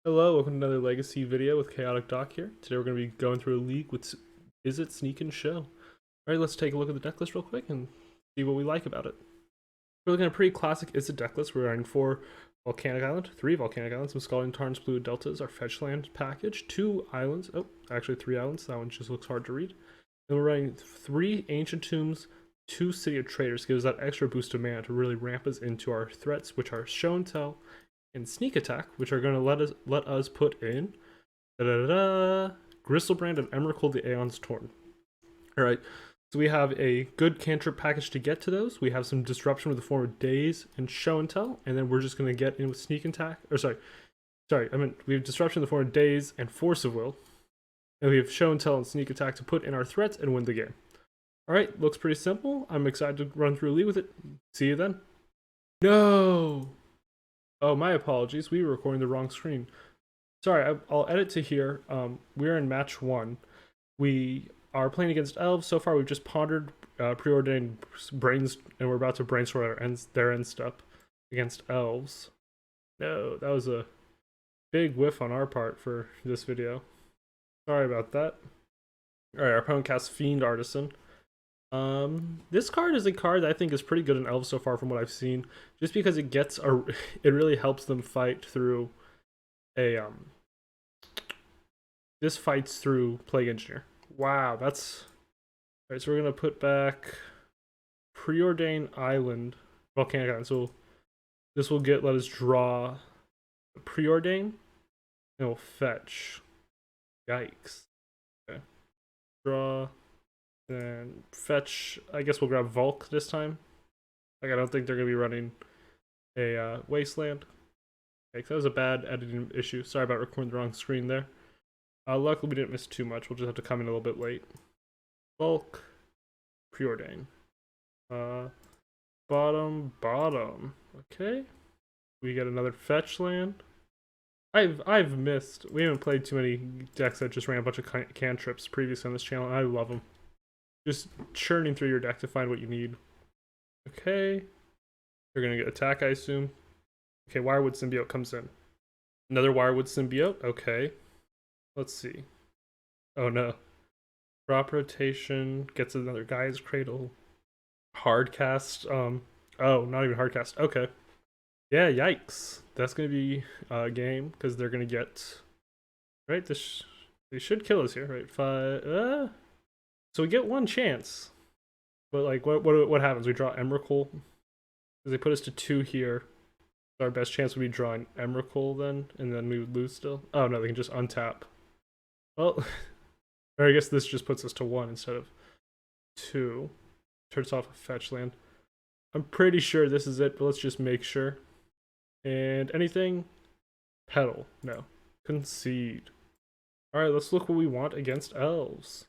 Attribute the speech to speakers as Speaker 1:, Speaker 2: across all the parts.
Speaker 1: Hello, welcome to another Legacy video with Chaotic Doc here. Today we're going to be going through a league with Is It Sneak and Show. Alright, let's take a look at the deck list real quick and see what we like about it. We're looking at a pretty classic Is It deck list. We're running 4 Volcanic Island, 3 Volcanic Islands, some Scalding Tarns, Blue Deltas, our fetch land package, 2 islands, actually 3 islands, that one just looks hard to read. Then we're running 3 Ancient Tombs, 2 City of Traders, gives that extra boost of mana to really ramp us into our threats, which are Show and Tell, and Sneak Attack, which are going to let us put in Griselbrand and Emrakul the Aeons Torn. Alright, so we have a good cantrip package to get to those. We have some disruption with the form of Daze and Show and Tell, and then we're just going to get in with Sneak Attack. We have disruption in the form of Daze and Force of Will. And we have Show and Tell and Sneak Attack to put in our threats and win the game. Alright, looks pretty simple. I'm excited to run through a league with it. See you then. No! Oh, my apologies. We were recording the wrong screen. Sorry, I'll edit to here. We're in match 1. We are playing against elves. So far, we've just pondered Preordain brains, and we're about to brainstorm their end step against elves. No, that was a big whiff on our part for this video. Sorry about that. Alright, our opponent casts Fiend Artisan. This card is a card that I think is pretty good in elves so far from what I've seen, just because it really helps them fight through this fights through Plague Engineer. Wow, that's alright. So we're gonna put back Preordain Island, Volcanic Island. So this will let us draw Preordain, and we'll fetch. Yikes. Okay. Draw. Then fetch, I guess we'll grab Volk this time. I don't think they're going to be running a Wasteland. Okay, that was a bad editing issue. Sorry about recording the wrong screen there. Luckily we didn't miss too much. We'll just have to come in a little bit late. Volk, Preordain. Bottom. Okay. We get another fetch land. I've missed. We haven't played too many decks that just ran a bunch of cantrips previously on this channel, and I love them. Just churning through your deck to find what you need. Okay. You're going to get attack, I assume. Okay, Wirewood Symbiote comes in. Another Wirewood Symbiote. Okay. Let's see. Oh no. Drop rotation. Gets another Guy's Cradle. Hardcast. Oh, not even hardcast. Okay. Yeah, yikes. That's going to be a game, because they're going to get... Right? They should kill us here, right? 5... So we get one chance, but like, what happens? We draw Emrakul, because they put us to 2 here. Our best chance would be drawing Emrakul then, and then we would lose still. Oh no, they can just untap. Well, or I guess this just puts us to 1 instead of 2. Turns off a fetch land. I'm pretty sure this is it, but let's just make sure. And anything? Petal. No. Concede. Alright, let's look what we want against elves.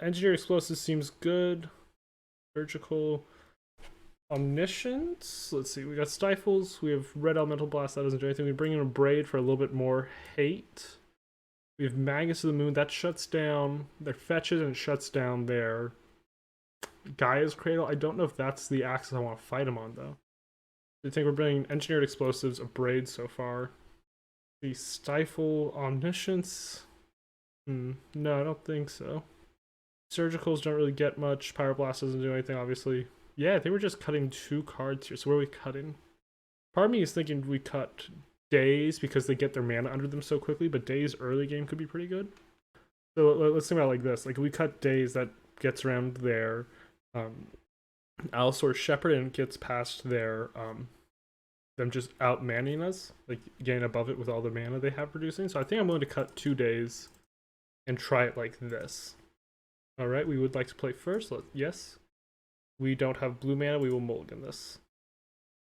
Speaker 1: Engineer Explosives seems good. Surgical Omniscience. Let's see, we got Stifles. We have Red Elemental Blast, that doesn't do anything. We bring in a Braid for a little bit more hate. We have Magus of the Moon, that shuts down their fetches and shuts down their Gaia's Cradle. I don't know if that's the axis I want to fight him on, though. I think we're bringing Engineered Explosives, a Braid so far. The Stifle Omniscience. No, I don't think so. Surgicals don't really get much. Pyroblast doesn't do anything, obviously. Yeah, they were just cutting 2 cards here. So where are we cutting? Part of me is thinking we cut Daze because they get their mana under them so quickly, but Daze early game could be pretty good. So let's think about it like this. Like, if we cut Daze, that gets around their Allosaur Shepherd and gets past their them just out-manning us, like getting above it with all the mana they have producing. So I think I'm willing to cut 2 Daze and try it like this. Alright, we would like to play first. Yes. We don't have blue mana, we will mulligan this.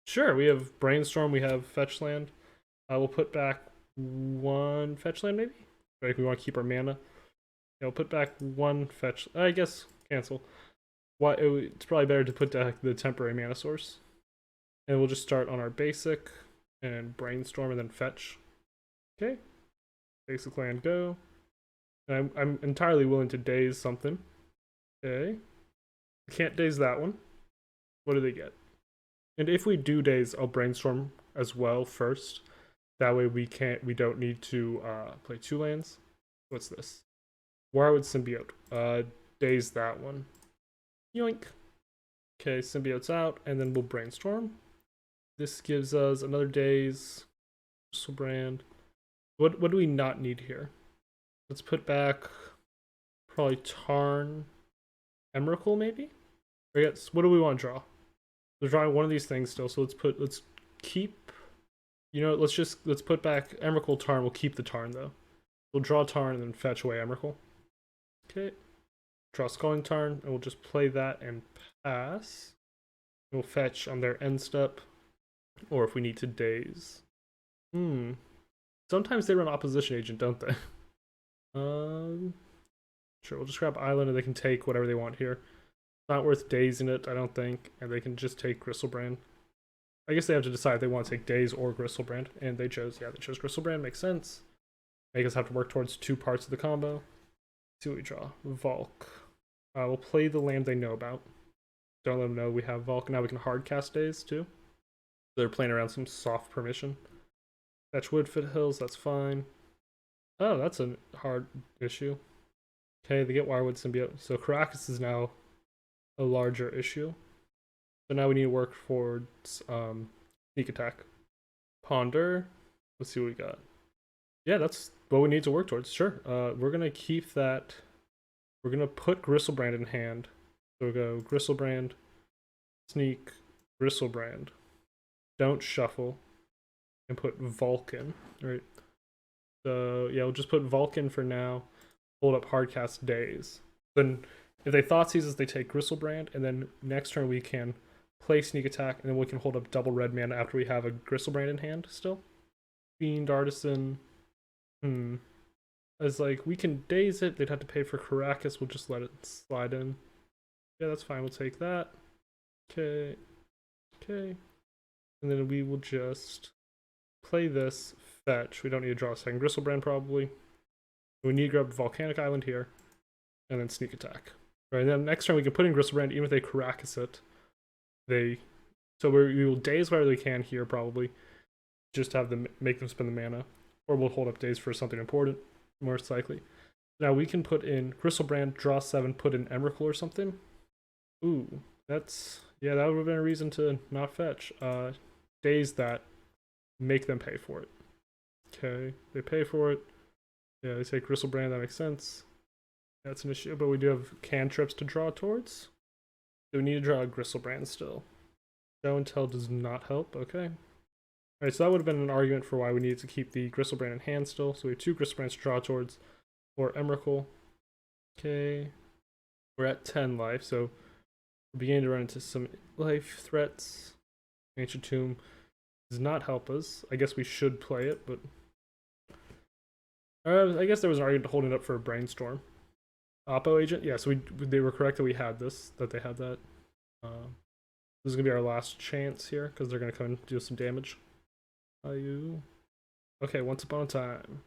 Speaker 1: Sure, we have Brainstorm, we have fetch land. We'll put back 1 fetch land, maybe? Right, we want to keep our mana. Yeah, we'll put back 1 fetch. I guess cancel. It's probably better to put back the temporary mana source. And we'll just start on our basic and Brainstorm and then fetch. Okay. Basic land, go. And I'm entirely willing to daze something. Okay. I can't daze that one. What do they get? And if we do daze, I'll Brainstorm as well first. That way we don't need to play 2 lands. What's this? Wirewood Symbiote. Daze that one. Yoink. Okay, Symbiote's out, and then we'll Brainstorm. This gives us another Daze. Griselbrand. What do we not need here? Let's put back probably Tarn. Emrakul maybe? Or yes, what do we want to draw? We're drawing one of these things still, so let's keep, let's put back Emrakul Tarn. We'll keep the Tarn though. We'll draw Tarn and then fetch away Emrakul. Okay. Draw Scalding Tarn, and we'll just play that and pass. We'll fetch on their end step, or if we need to Daze. Sometimes they run Opposition Agent, don't they? Sure, we'll just grab Island and they can take whatever they want here. It's not worth dazing it, I don't think, and they can just take Griselbrand. I guess they have to decide if they want to take Daze or Griselbrand, and they chose Griselbrand, makes sense. Make us have to work towards 2 parts of the combo. Let's see what we draw. Volk. We'll play the land they know about. Don't let them know we have Volk. Now we can hard cast Daze too. They're playing around some soft permission. Fetch Woodfit Hills, that's fine. Oh, that's a hard issue. Okay, they get Wirewood Symbiote. So Caracas is now a larger issue. So now we need to work towards sneak attack. Ponder. Let's see what we got. Yeah, that's what we need to work towards. Sure. We're gonna keep that. We're gonna put Griselbrand in hand. So we'll go Griselbrand, sneak, Griselbrand. Don't shuffle. And put Vulcan. Right. So yeah, we'll just put Vulcan for now. Hold up hardcast Daze. Then if they Thoughtseize us, they take Griselbrand, and then next turn we can play sneak attack, and then we can hold up double red mana after we have a Griselbrand in hand still. Fiend Artisan. As like we can Daze it, they'd have to pay for Caracas, we'll just let it slide in. Yeah, that's fine, we'll take that. Okay. Okay. And then we will just play this, fetch. We don't need to draw a second Griselbrand probably. We need to grab Volcanic Island here, and then sneak attack. Right, and then next turn we can put in Griselbrand even if they Caracas it. So we will Daze whatever they can here probably. Just have them make them spend the mana. Or we'll hold up Daze for something important, most likely. Now we can put in Griselbrand, draw 7, put in Emrakul or something. Ooh, that would have been a reason to not fetch. Daze that, make them pay for it. Okay, they pay for it. Yeah, they take Griselbrand, that makes sense. That's an issue, but we do have cantrips to draw towards. Do we need to draw a Griselbrand still? Show and Tell does not help, okay. Alright, so that would have been an argument for why we needed to keep the Griselbrand in hand still. So we have 2 Griselbrands to draw towards, or Emrakul. Okay, we're at 10 life, so we're beginning to run into some life threats. Ancient Tomb does not help us. I guess we should play it, but I guess there was an argument holding it up for a Brainstorm. Oppo Agent? Yeah, so they were correct that we had this, that they had that. This is going to be our last chance here, because they're going to come and do some damage. Okay, Once Upon a Time.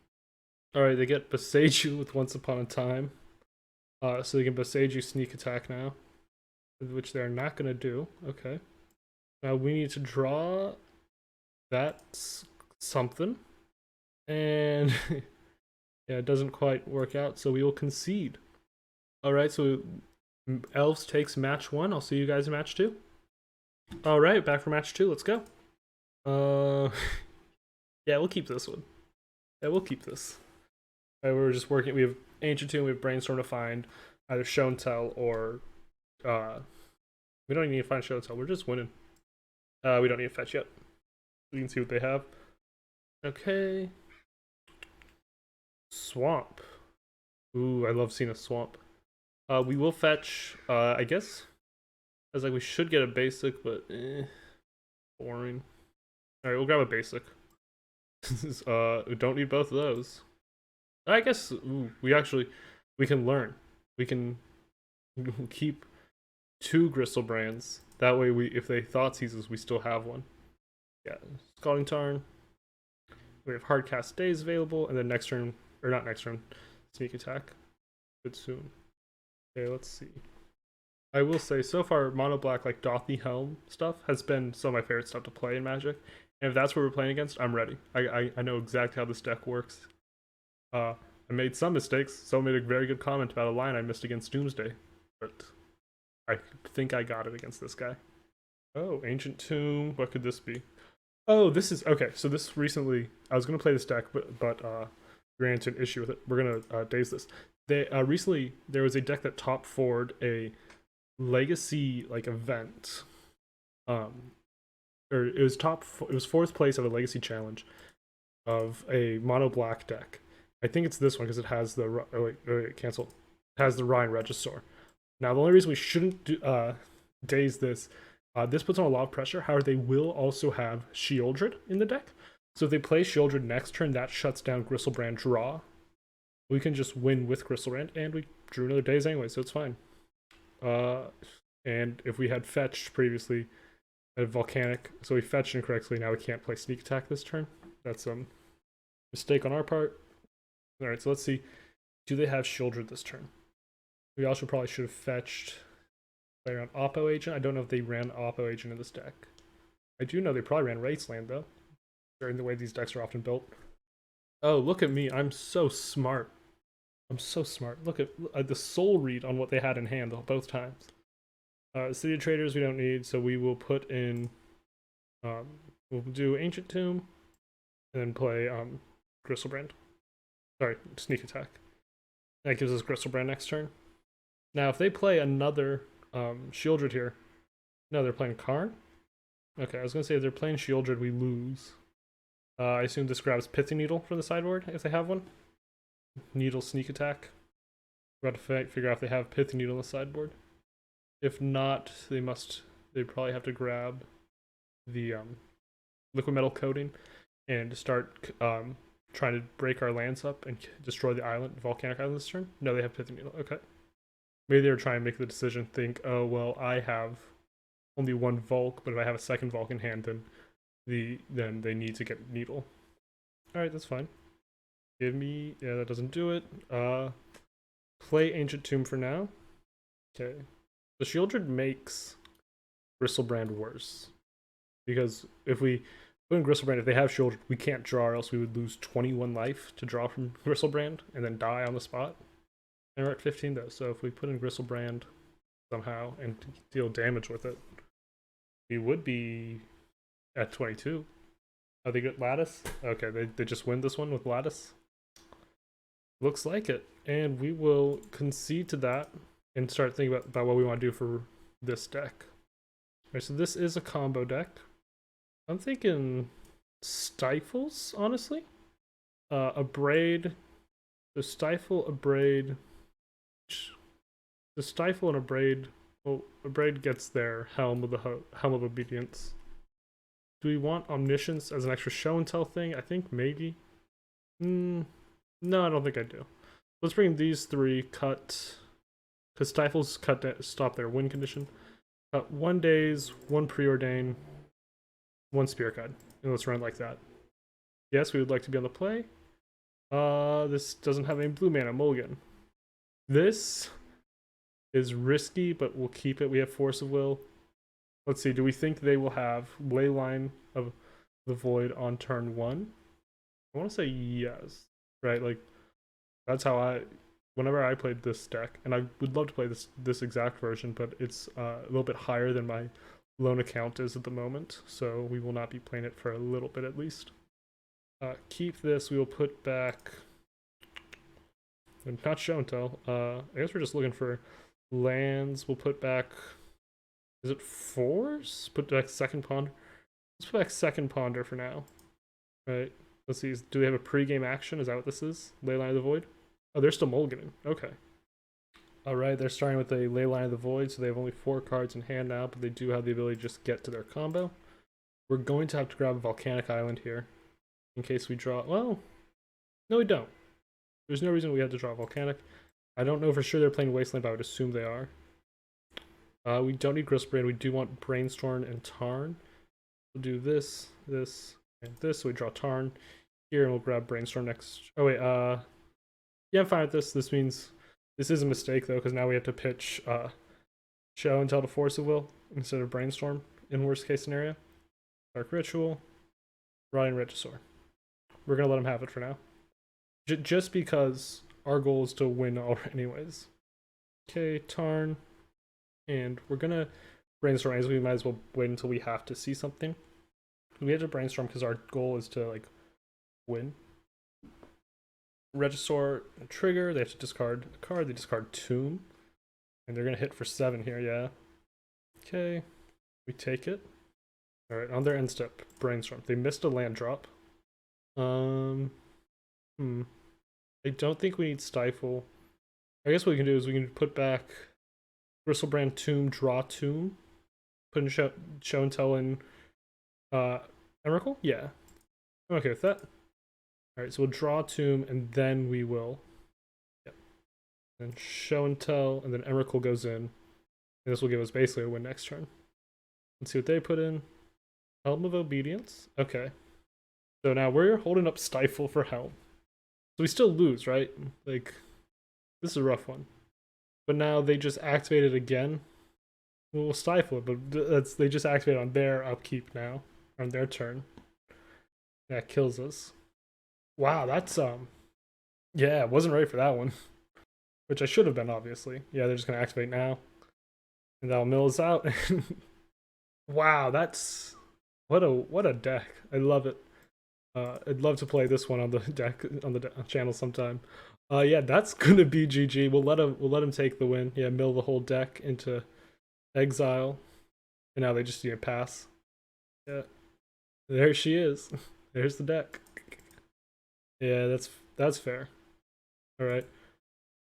Speaker 1: Alright, they get Boseiju with Once Upon a Time. So they can Boseiju sneak attack now, which they're not going to do. Okay. Now we need to draw that something. And yeah, it doesn't quite work out, so we will concede. Alright, so Elves takes match 1. I'll see you guys in match 2. Alright, back for match 2. Let's go. Yeah, we'll keep this one. Yeah, we'll keep this. Right, we're just working. We have Ancient Tomb, we have Brainstorm to find either Show and Tell or we don't even need to find Show and Tell. We're just winning. We don't need to fetch yet. We can see what they have. Okay. Swamp. Ooh, I love seeing a swamp. We will fetch, I guess. I was like, we should get a basic, but boring. Alright, we'll grab a basic. We don't need both of those. I guess we can learn. We can keep 2 Griselbrands. That way, if they Thoughtseize us, we still have one. Yeah, Scalding Tarn. We have Hardcast Daze available, and then next turn, or not next turn, sneak attack. Good soon. Okay, let's see. I will say, so far, Mono Black, like Dothy Helm stuff, has been some of my favorite stuff to play in Magic. And if that's what we're playing against, I'm ready. I know exactly how this deck works. I made some mistakes. Someone made a very good comment about a line I missed against Doomsday, but I think I got it against this guy. Oh, Ancient Tomb. What could this be? Oh, this is okay. So this recently, I was gonna play this deck, but ran into an issue with it. We're gonna Daze this. They recently there was a deck that top forward a legacy like event, or it was it was fourth place of a legacy challenge of a mono black deck. I think it's this one because it has the cancel. It has the Ryan Regisaur. Now the only reason we shouldn't Daze this, this puts on a lot of pressure. However, they will also have Shieldred in the deck. So if they play Shieldred next turn, that shuts down Griselbrand draw. We can just win with Griselbrand, and we drew another Daze anyway, so it's fine. And if we had fetched previously, a Volcanic, so we fetched incorrectly, now we can't play Sneak Attack this turn. That's a mistake on our part. Alright, so let's see. Do they have Shieldred this turn? We also probably should have fetched player on Oppo Agent. I don't know if they ran Oppo Agent in this deck. I do know they probably ran Wasteland, though. During the way these decks are often built. Oh, look at me. I'm so smart. I'm so smart. Look at the soul read on what they had in hand both times. City of Traders we don't need, so we will put in... we'll do Ancient Tomb, and then play Griselbrand. Sorry, Sneak Attack. That gives us Griselbrand next turn. Now, if they play another Shieldred here... No, they're playing Karn? Okay, I was going to say if they're playing Shieldred, we lose. I assume this grabs Pithy Needle from the sideboard, if they have one. Needle Sneak Attack. We're about to figure out if they have Pithy Needle on the sideboard. If not, they probably have to grab the Liquid Metal Coating and start trying to break our lands up and destroy the island, Volcanic Island this turn. No, they have Pithy Needle. Okay. Maybe they were trying to make the decision, think, oh, well, I have only one Volk, but if I have a second Volk in hand, then they need to get Needle. Alright, that's fine. Give me... Yeah, that doesn't do it. Play Ancient Tomb for now. Okay. The Shieldred makes Griselbrand worse. Because if we put in Griselbrand, if they have Shieldred, we can't draw, or else we would lose 21 life to draw from Griselbrand and then die on the spot. And we're at 15 though, so if we put in Griselbrand somehow and deal damage with it, we would be at 22. Oh, they get Lattice? Okay, they just win this one with Lattice? Looks like it. And we will concede to that and start thinking about what we want to do for this deck. Alright, so this is a combo deck. I'm thinking Stifles, honestly. A Braid. The Stifle, a Braid. The Stifle and a Braid. Well, a Braid gets their Helm of Obedience. Do we want Omniscience as an extra show and tell thing? I think maybe. No, I don't think I do. Let's bring these three, cut. Because Stifles stop their win condition. 1 Daze, 1 Preordain, 1 Spirit Guide. And let's run it like that. Yes, we would like to be on the play. This doesn't have any blue mana, mulligan. This is risky, but we'll keep it. We have Force of Will. Let's see, do we think they will have Leyline of the Void on turn 1? I want to say yes. Right, like, that's how whenever I played this deck, and I would love to play this exact version, but it's a little bit higher than my loan account is at the moment, so we will not be playing it for a little bit at least. Keep this, we will put back... Not show and tell. I guess we're just looking for lands. We'll put back... Is it 4s? Put back second ponder. Let's put back second ponder for now. Right. Let's see. Do they have a pre-game action? Is that what this is? Leyline of the Void? Oh, they're still mulliganing. Okay. Alright, they're starting with a Leyline of the Void, so they have only 4 cards in hand now, but they do have the ability to just get to their combo. We're going to have to grab a Volcanic Island here. In case we draw... Well, no we don't. There's no reason we have to draw a Volcanic. I don't know for sure they're playing Wasteland, but I would assume they are. We don't need Griselbrand. We do want Brainstorm and Tarn. We'll do this, this, and this. So we draw Tarn here, and we'll grab Brainstorm next. Oh wait, yeah, I'm fine with this. This means this is a mistake though, because now we have to pitch Show and Tell to Force of Will instead of Brainstorm in worst case scenario. Dark Ritual. Ryan Regisor. We're gonna let him have it for now. Just because our goal is to win anyways. Okay, Tarn. And we're gonna brainstorm, as we might as well wait until we have to see something. We have to brainstorm because our goal is to like win. Regisor trigger, they have to discard a card, they discard Tomb. And they're gonna hit for 7 here, yeah. Okay. We take it. Alright, on their end step, brainstorm. They missed a land drop. I don't think we need Stifle. I guess what we can do is we can put back Griselbrand.To, draw Tomb, put in show and tell in Emrakul? Yeah. I'm okay with that. Alright, so we'll draw Tomb and then we will. Yep. And show and tell, and then Emrakul goes in. And this will give us basically a win next turn. Let's see what they put in. Helm of Obedience. Okay. So now we're holding up Stifle for Helm. So we still lose, right? Like, this is a rough one. But now they just activate it again. We'll stifle it, but they just activate on their upkeep now. On their turn. That kills us. Wow, that's, yeah, wasn't ready for that one. Which I should have been, obviously. Yeah, they're just gonna activate now. And that'll mill us out. Wow, that's... What a deck. I love it. I'd love to play this one on the deck on the channel sometime. Yeah, that's gonna be GG. We'll let him take the win. Yeah, mill the whole deck into exile, and now they just need a pass. Yeah, there she is. There's the deck. Yeah, that's fair. All right.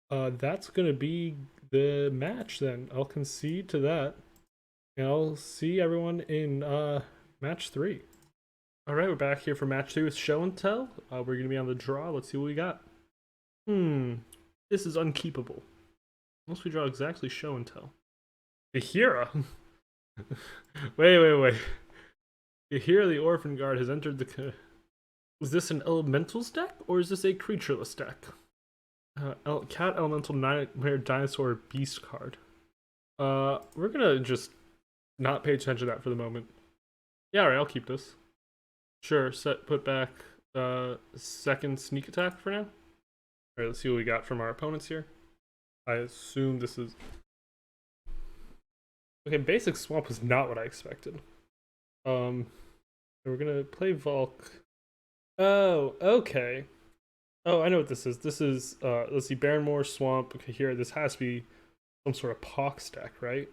Speaker 1: That's gonna be the match then. I'll concede to that, and I'll see everyone in match 3. Alright, we're back here for match 2 with Show and Tell. We're going to be on the draw. Let's see what we got. This is unkeepable. Unless we draw exactly Show and Tell. Ahira? wait. Ahira the Orphan Guard has entered the... Is this an Elementals deck, or is this a creatureless deck? Cat Elemental Nightmare Dinosaur Beast card. We're going to just not pay attention to that for the moment. Yeah, alright, I'll keep this. Sure, put back second sneak attack for now. Alright, let's see what we got from our opponents here. I assume this is... Okay, basic swamp was not what I expected. We're gonna play Volk. Oh, okay. Oh, I know what this is. This is, let's see, Barrenmoor, Swamp. Okay, here, this has to be some sort of Pox deck, right?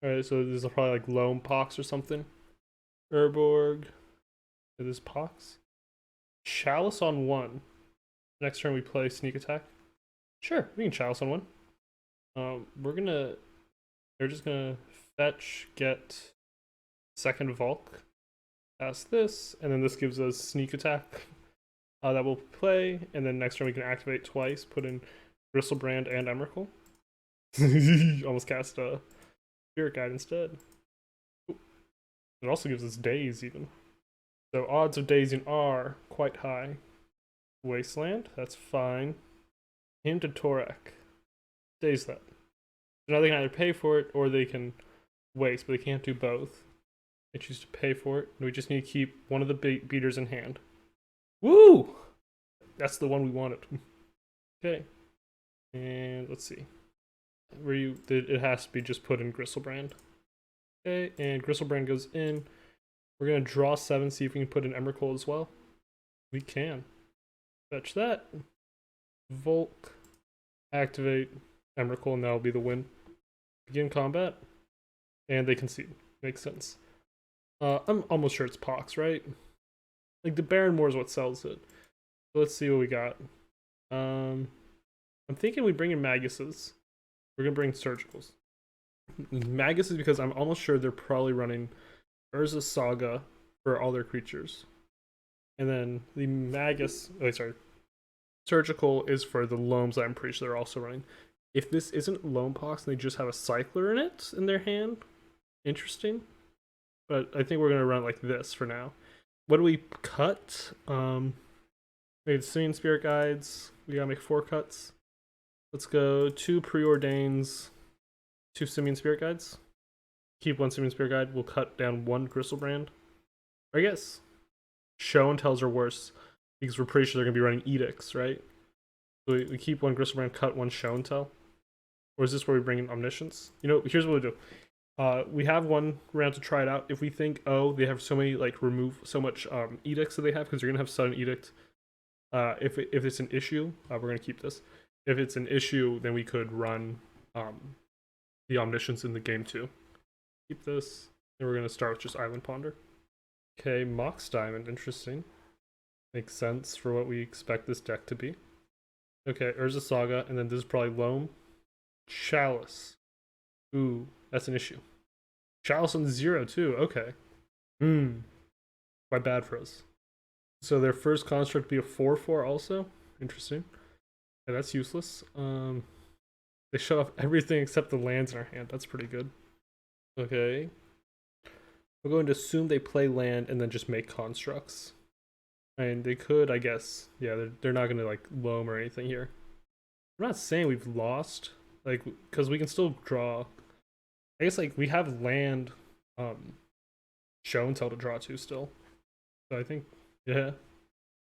Speaker 1: Alright, so this is probably like Loam Pox or something. Urborg. This Pox. Chalice on 1. Next turn we play sneak attack. Sure, we can Chalice on 1. They're just gonna fetch, get second Volk. Pass this, and then this gives us sneak attack. That we'll play, and then next turn we can activate twice, put in Griselbrand and Emrakul. Almost cast a Spirit Guide instead. Ooh. It also gives us Daze even. So odds of dazing are quite high. Wasteland, that's fine. Hymn to Torek. Daze that. So now they can either pay for it or they can waste, but they can't do both. They choose to pay for it, and we just need to keep one of the beaters in hand. Woo! That's the one we wanted. Okay. And let's see. It has to be just put in Griselbrand. Okay, and Griselbrand goes in. We're going to draw 7, see if we can put in Emrakul as well. We can. Fetch that. Volk. Activate Emrakul, and that'll be the win. Begin combat. And they concede. Makes sense. I'm almost sure it's Pox, right? Like, the Barrenmoor is what sells it. So let's see what we got. I'm thinking we bring in Maguses. We're going to bring Surgicals. Magus is because I'm almost sure they're probably running Urza Saga for all their creatures. And then the Magus, Surgical is for the Loams that I'm pretty sure they're also running. If this isn't Loam Pox and they just have a Cycler in it in their hand, interesting. But I think we're going to run like this for now. What do we cut? Made Simian Spirit Guides. We gotta make 4 cuts. Let's go 2 Preordains, 2 Simian Spirit Guides. Keep 1 Simian Spirit Guide. We'll cut down 1 Griselbrand. I guess Show and tells are worse because we're pretty sure they're gonna be running edicts, right? So we keep one Griselbrand, cut one show and tell. Or is this where we bring in omniscience? You know, here's what we do. We have one round to try it out. If we think, oh, they have so many, like, remove so much edicts that they have, because you're gonna have sudden edict. If it's an issue, we're gonna keep this. If it's an issue, then we could run the omniscience in the game too. Keep this, and we're gonna start with just Island Ponder. Okay, Mox Diamond, interesting. Makes sense for what we expect this deck to be. Okay, Urza Saga, and then this is probably Loam. Chalice. Ooh, that's an issue. Chalice on 0 too, okay. Quite bad for us. So their first construct be a 4/4 also? Interesting. Yeah, that's useless. They shut off everything except the lands in our hand. That's pretty good. Okay. We're going to assume they play land and then just make constructs. And they could, I guess. Yeah, they're not going to, like, loam or anything here. I'm not saying we've lost. Like, because we can still draw. I guess, like, we have land show and tell to draw to still. So I think, yeah.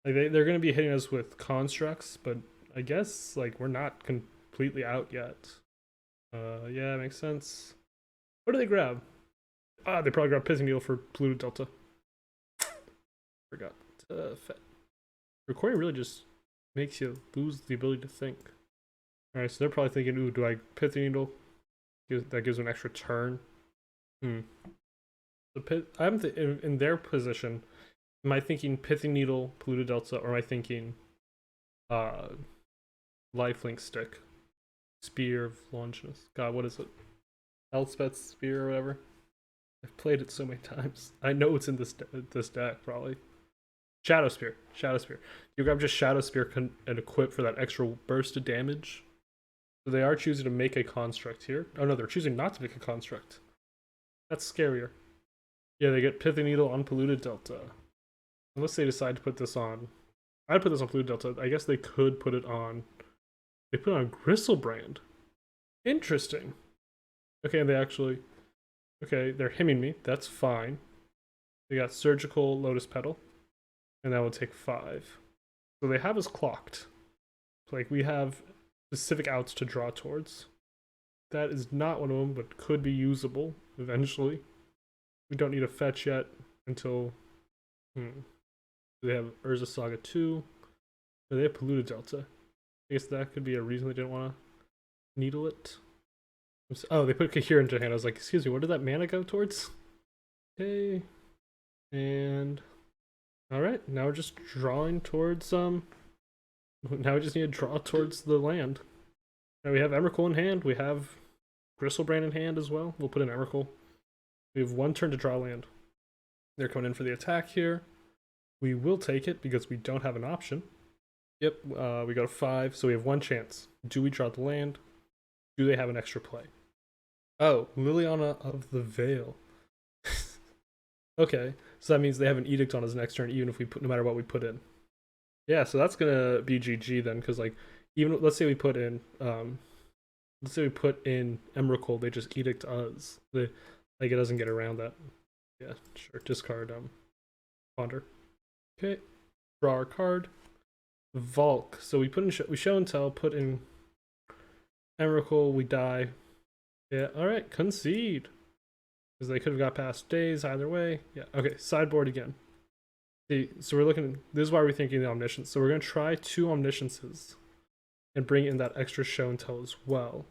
Speaker 1: Like, they're going to be hitting us with constructs, but I guess, like, we're not completely out yet. Yeah, makes sense. What do they grab? They probably grab Pithing Needle for Polluted Delta. Forgot. Recording really just makes you lose the ability to think. Alright, so they're probably thinking, ooh, do I Pithing Needle? That gives them an extra turn. I'm in their position. Am I thinking Pithing Needle, Polluted Delta, or am I thinking Lifelink Stick? Spear of Longinus. God, what is it? Elspeth's Spear or whatever? I've played it so many times. I know it's in this deck, probably. Shadow Spear. Shadow Spear. You grab just Shadow Spear and equip for that extra burst of damage. So they are choosing to make a construct here. Oh no, they're choosing not to make a construct. That's scarier. Yeah, they get Pithing Needle on Polluted Delta. Unless they decide to put this on. I'd put this on Polluted Delta. I guess they could put it on. They put it on Griselbrand. Interesting. Okay, they actually. Okay, they're hemming me. That's fine. They got Surgical Lotus Petal. And that will take 5. So they have us clocked. Like, we have specific outs to draw towards. That is not one of them, but could be usable eventually. We don't need a fetch yet until. They have Urza Saga 2. They have Polluted Delta. I guess that could be a reason they didn't want to needle it. Oh, they put Kahir into hand. I was like, excuse me, what did that mana go towards? Okay. And alright, now we're just drawing towards now we just need to draw towards the land. Now we have Emrakul in hand, we have Griselbrand in hand as well. We'll put in Emrakul. We have 1 turn to draw land. They're coming in for the attack here. We will take it because we don't have an option. Yep, we got a 5, so we have 1 chance. Do we draw the land? Do they have an extra play? Oh, Liliana of the Veil. Okay, so that means they have an edict on us next turn, even if we put, no matter what we put in. Yeah, so that's gonna be GG then, because like, even let's say we put in, Emrakul, they just edict us. Like it doesn't get around that. Yeah, sure. Discard Ponder. Okay, draw our card. Volk. So we put in we show and tell. Put in Emrakul. We die. Yeah. All right. Concede. Because they could have got past Daze either way. Yeah. Okay. Sideboard again. See, so we're looking. This is why we're thinking the Omniscience. So we're gonna try 2 Omnisciences, and bring in that extra show and tell as well.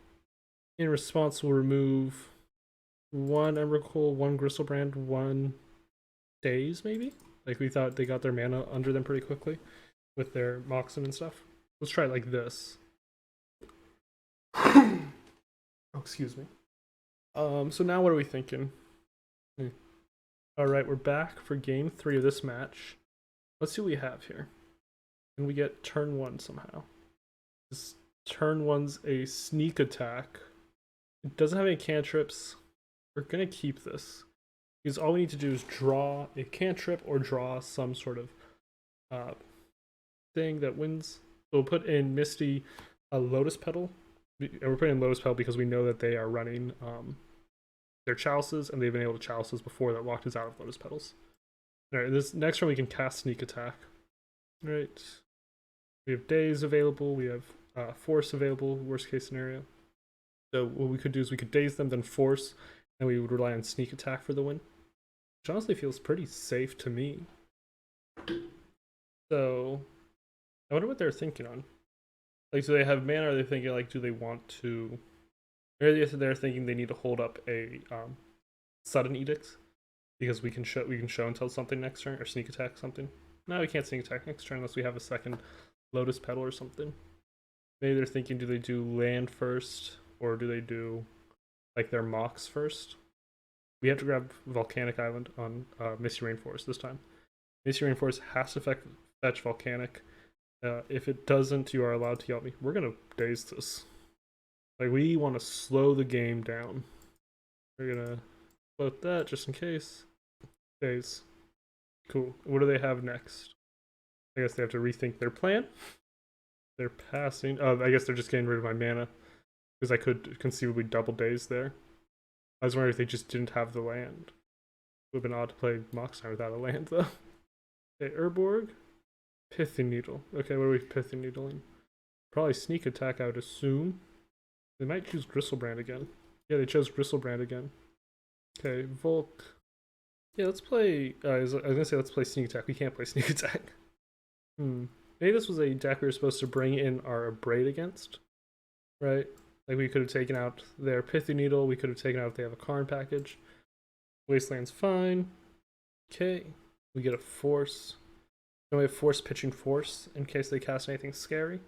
Speaker 1: In response, we'll remove 1 Emrakul, 1 Griselbrand, 1 Daze maybe. Like we thought they got their mana under them pretty quickly with their Moxen and stuff. Let's try it like this. Oh, excuse me. So now what are we thinking? Alright, we're back for game 3 of this match. Let's see what we have here. Can we get turn 1 somehow? This turn 1's a sneak attack. It doesn't have any cantrips. We're gonna keep this. Because all we need to do is draw a cantrip or draw some sort of thing that wins. So we'll put in Misty a Lotus Petal. We're putting in Lotus Petal because we know that they are running their chalices, and they've been able to chalices before that locked us out of Lotus Petals. Alright, this next turn we can cast Sneak Attack. Right. We have Daze available, we have Force available, worst case scenario. So what we could do is we could Daze them, then Force, and we would rely on Sneak Attack for the win. Which honestly feels pretty safe to me. So I wonder what they're thinking on. Like, do they have mana, or are they thinking, like, do they want to... Maybe they're thinking they need to hold up a Sudden Edict, because we can show and tell something next turn, or Sneak Attack something. No, we can't Sneak Attack next turn unless we have a second Lotus Petal or something. Maybe they're thinking, do they do land first, or do they do, like, their Mox first? We have to grab Volcanic Island on Misty Rainforest this time. Misty Rainforest has to fetch Volcanic. If it doesn't, you are allowed to yell at me. We're gonna Daze this. Like, we want to slow the game down. We're gonna float that just in case. Daze. Cool. What do they have next? I guess they have to rethink their plan. They're passing. Oh, I guess they're just getting rid of my mana, because I could conceivably double Daze there. I was wondering if they just didn't have the land. It would have been odd to play Moxstein without a land, though. Okay, Urborg. Pithing Needle. Okay, what are we Pithing Needling? Probably Sneak Attack, I would assume. They might choose Griselbrand again. Yeah, they chose Griselbrand again. Okay, Volk. Yeah, let's play... I was gonna say let's play Sneak Attack. We can't play Sneak Attack. Maybe this was a deck we were supposed to bring in our Braid against. Right? Like, we could have taken out their Pithy Needle. We could have taken out if they have a Karn package. Wasteland's fine. Okay. We get a Force. Then we have Force pitching Force in case they cast anything scary.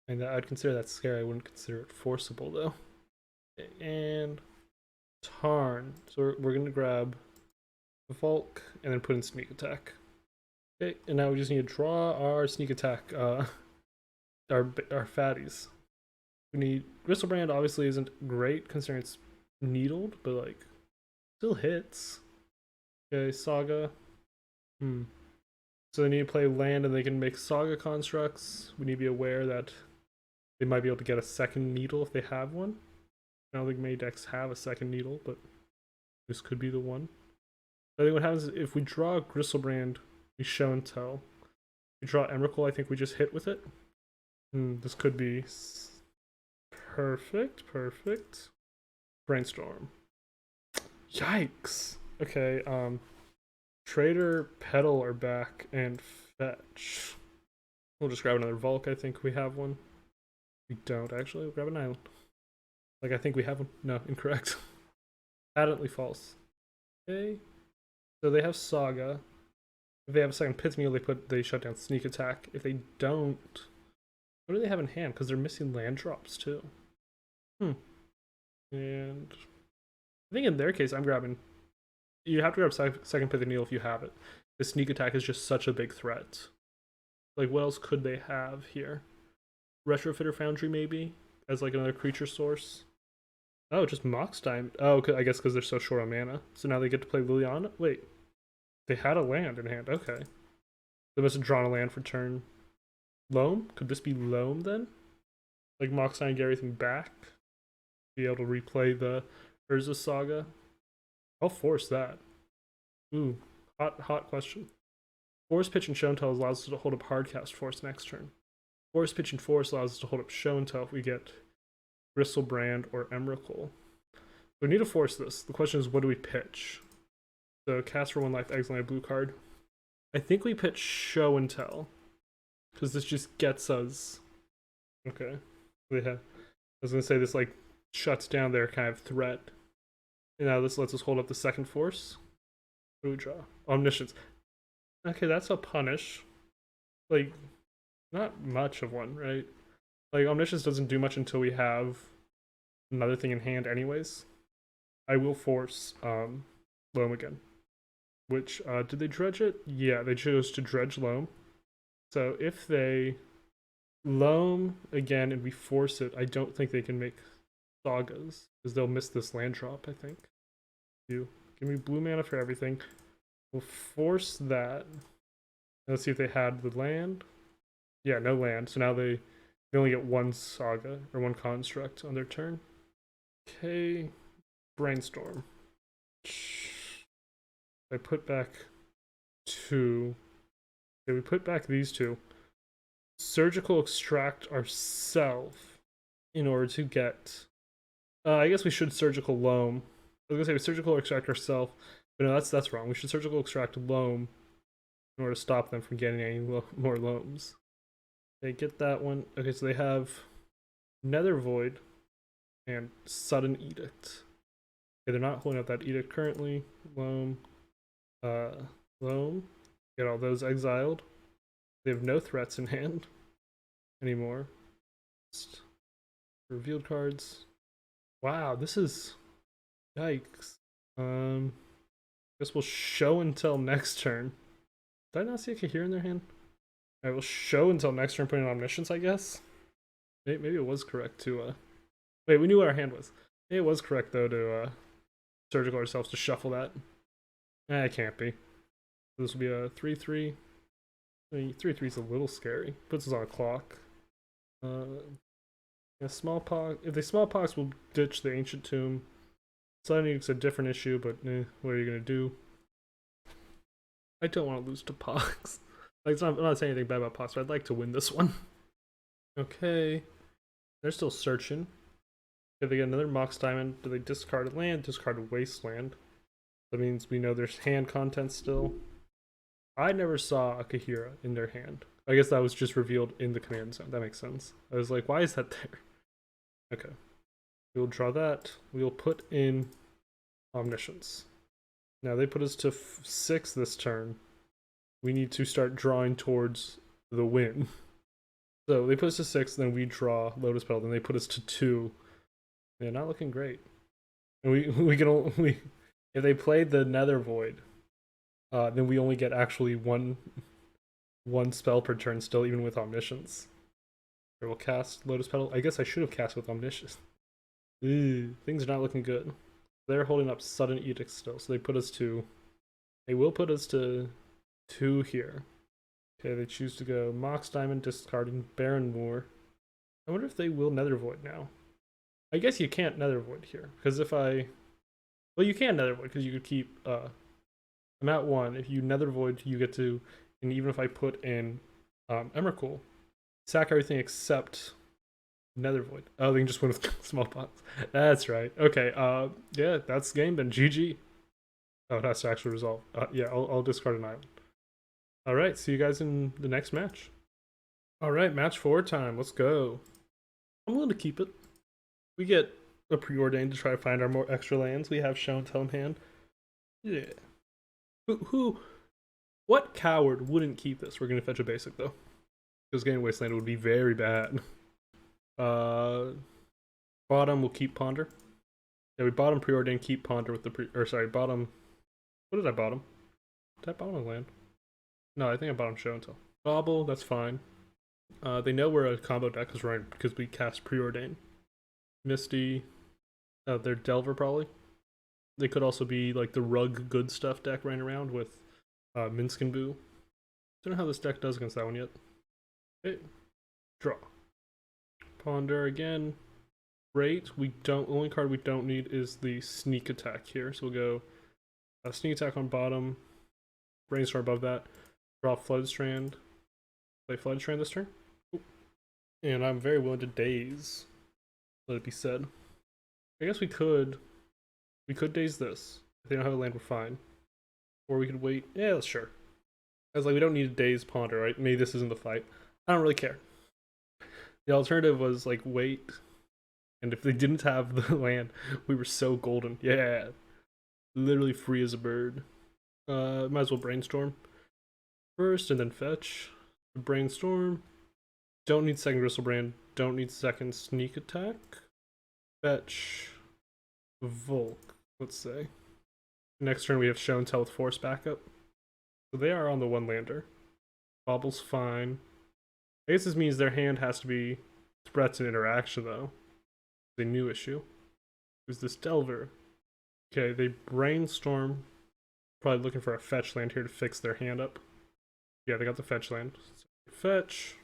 Speaker 1: And I'd consider that scary. I wouldn't consider it forcible, though. And Tarn. So we're going to grab Volk and then put in Sneak Attack. Okay, and now we just need to draw our Sneak Attack, our fatties. We need... Griselbrand obviously isn't great considering it's needled, but, like, still hits. Okay, Saga. So they need to play land and they can make Saga constructs. We need to be aware that they might be able to get a second needle if they have one. I don't think many decks have a second needle, but this could be the one. I think what happens is if we draw Griselbrand, we show and tell. If we draw Emrakul, I think we just hit with it. This could be perfect. Brainstorm. Yikes. Okay, Trader, Petal are back, and Fetch. We'll just grab another Volk, I think we have one. We don't, actually. We'll grab an island. Like, I think we have one. No, incorrect. Patently false. Okay. So they have Saga. If they have a second Pit Meal, they shut down Sneak Attack. If they don't, what do they have in hand? Because they're missing land drops, too. And I think in their case, I'm grabbing... You have to grab second Pithing Needle if you have it. The Sneak Attack is just such a big threat. Like, what else could they have here? Retrofitter Foundry, maybe? As, like, another creature source? Oh, just Mox Time. Oh, I guess because they're so short on mana. So now they get to play Liliana? Wait. They had a land in hand. Okay. They must have drawn a land for turn. Loam? Could this be Loam, then? Like, Mox Time, get everything back? Be able to replay the Urza Saga? I'll force that. Ooh, hot question. Force Pitch and Show and Tell allows us to hold up Hardcast Force next turn. Force Pitch and Force allows us to hold up Show and Tell if we get Griselbrand or Emrakul. We need to force this. The question is, what do we pitch? So cast for 1 life, exile a blue card. I think we pitch Show and Tell, because this just gets us. Okay. I was gonna say this like shuts down their kind of threat. And now this lets us hold up the second Force. What do we draw? Omniscience. Okay, that's a punish. Like, not much of one, right? Like, Omniscience doesn't do much until we have another thing in hand anyways. I will force Loam again. Which, did they dredge it? Yeah, they chose to dredge Loam. So if they Loam again and we force it, I don't think they can make Sagas, because they'll miss this land drop, I think. Give me blue mana for everything. We'll force that. Let's see if they had the land. Yeah, no land. So now they only get 1 Saga, or 1 construct on their turn. Okay. Brainstorm. I put back 2. Okay, we put back these 2. Surgical extract ourself in order to get. I guess we should surgical loam. I was gonna say we surgical extract ourselves, but no, that's wrong. We should surgical extract loam in order to stop them from getting any more loams. Okay, get that one. Okay, so they have Nether Void and Sudden Edict. Okay, they're not holding up that edict currently. Loam. Loam. Get all those exiled. They have no threats in hand anymore. Just revealed cards. Wow, this is yikes. Guess we'll show until next turn. Did I not see a Kahir in their hand? Alright, we'll show until next turn, putting Omniscience, I guess. Maybe it was correct to wait, we knew what our hand was. Maybe it was correct though to surgical ourselves to shuffle that. It can't be. This will be a 3/3. I mean, 3/3 is a little scary. Puts us on a clock. Yeah, smallpox. If they smallpox, we'll ditch the ancient tomb. Suddenly it's a different issue, but what are you gonna do? I don't want to lose to pox. Like, I'm not saying anything bad about pox, but I'd like to win this one. Okay, they're still searching. If they get another Mox Diamond, do they discard a land? Discard a Wasteland. That means we know there's hand content still. I never saw a Kahira in their hand. I guess that was just revealed in the command zone. That makes sense. I was like, why is that there? Okay. We'll draw that. We'll put in Omniscience. Now they put us to 6 this turn. We need to start drawing towards the win. So they put us to 6, then we draw Lotus Petal, then they put us to 2. Yeah, not looking great. And we can only, if they played the Nether Void, then we only get actually one spell per turn still, even with Omniscience. We'll cast Lotus Petal. I guess I should have cast with Omniscience. Things are not looking good. They're holding up Sudden Edict still, so they put us to. They will put us to 2 here. Okay, they choose to go Mox Diamond, discarding Baron Moor. I wonder if they will Nether Void now. I guess you can't Nether Void here, because if I. Well, you can Nether Void, because you could keep. I'm at 1. If you Nether Void, you get to. And even if I put in Emrakul, sack everything except Nether Void. Oh, they can just win with smallpox. That's right. Okay. Yeah, that's the game then. GG. Oh, it has to actually resolve. Yeah, I'll discard an island. All right. See you guys in the next match. All right, match 4 time. Let's go. I'm willing to keep it. We get a Preordain to try to find our more extra lands. We have shown tell in hand. Yeah. What coward wouldn't keep this? We're gonna fetch a basic though, because getting Wasteland would be very bad. Bottom will keep Ponder. Yeah, we bottom Preordain, keep Ponder with the bottom. What did I bottom? Did I bottom a land? No, I think I bottom show and tell. Bobble, that's fine. They know we're a combo deck because we cast Preordain. Misty, they're Delver probably. They could also be like the Rug Good Stuff deck running around with Minsk and Boo. Don't know how this deck does against that one yet. Okay. Draw. Ponder again. Great. Only card we don't need is the sneak attack here. So we'll go sneak attack on bottom. Brainstorm above that. Draw Floodstrand. Play Floodstrand this turn. Ooh. And I'm very willing to Daze. Let it be said. I guess we could Daze this. If they don't have a land, we're fine. Or we could wait. Yeah, that's sure. I was like, we don't need a Daze Ponder, right? Maybe this isn't the fight. I don't really care. The alternative was like wait, and if they didn't have the land, we were so golden. Yeah, literally free as a bird. Might as well Brainstorm first and then fetch. Brainstorm. Don't need second Griselbrand. Don't need second sneak attack. Fetch. Volk. Let's say. Next turn we have show and tell with force backup. So they are on the 1-lander. Bobble's fine. I guess this means their hand has to be threats and interaction though. The new issue. Who's this Delver? Okay, they Brainstorm. Probably looking for a fetch land here to fix their hand up. Yeah, they got the fetch land. So fetch.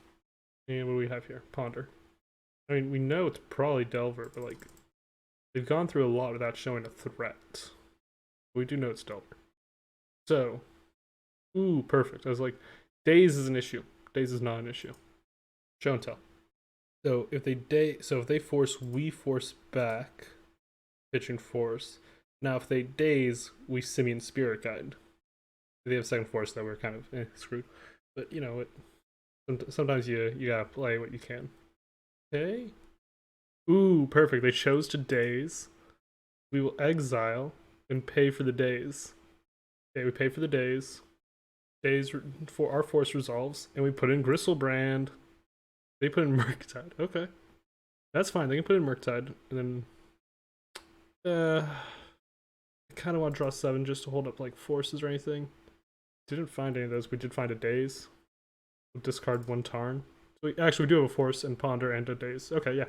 Speaker 1: And what do we have here? Ponder. I mean, we know it's probably Delver, but like, they've gone through a lot without showing a threat. We do know it's Delver. So, Ooh, perfect. I was like, Daze is an issue. Daze is not an issue. Show and tell. So if they force, we force back. Pitch and force. Now if they daze, we Simian Spirit Guide. If they have second force, though, we're kind of screwed. But you know, sometimes you gotta play what you can. Okay. Ooh, perfect. They chose to daze. We will exile and pay for the daze. Okay, we pay for the daze. Daze for our force resolves, and we put in Griselbrand. They put in Murktide. Okay, that's fine. They can put in Murktide, and then I kind of want to draw 7 just to hold up like forces or anything. Didn't find any of those. We did find a Daze. We'll discard 1 Tarn. So we do have a force and ponder and a Daze. Okay, yeah,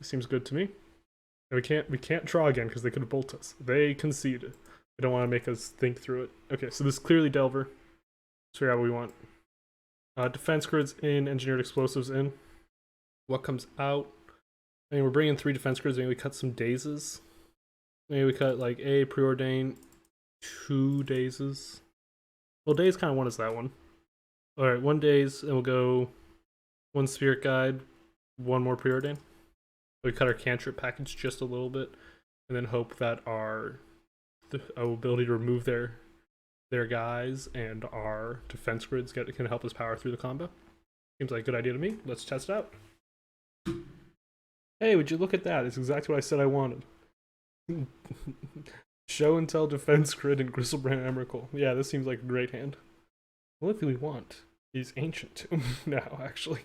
Speaker 1: it seems good to me. And we can't draw again because they could have bolt us. They conceded. They don't want to make us think through it. Okay, so this is clearly Delver. Let's figure out what we want. Defense grids in, engineered explosives in. What comes out? I mean, we're bringing 3 defense grids. Maybe we cut some Dazes. Maybe we cut like a Preordain, 2 Dazes. Well, Daze kind of one is that one. Alright, 1 Daze, and we'll go 1 Spirit Guide, 1 more Preordain. We cut our cantrip package just a little bit, and then hope that our ability to remove their guys and our defense grids can help us power through the combo. Seems like a good idea to me. Let's test it out. Hey, would you look at that? It's exactly what I said I wanted. Show and tell defense grid and Griselbrand Emrakul. Yeah, this seems like a great hand. The only thing we want is Ancient Tomb now, actually.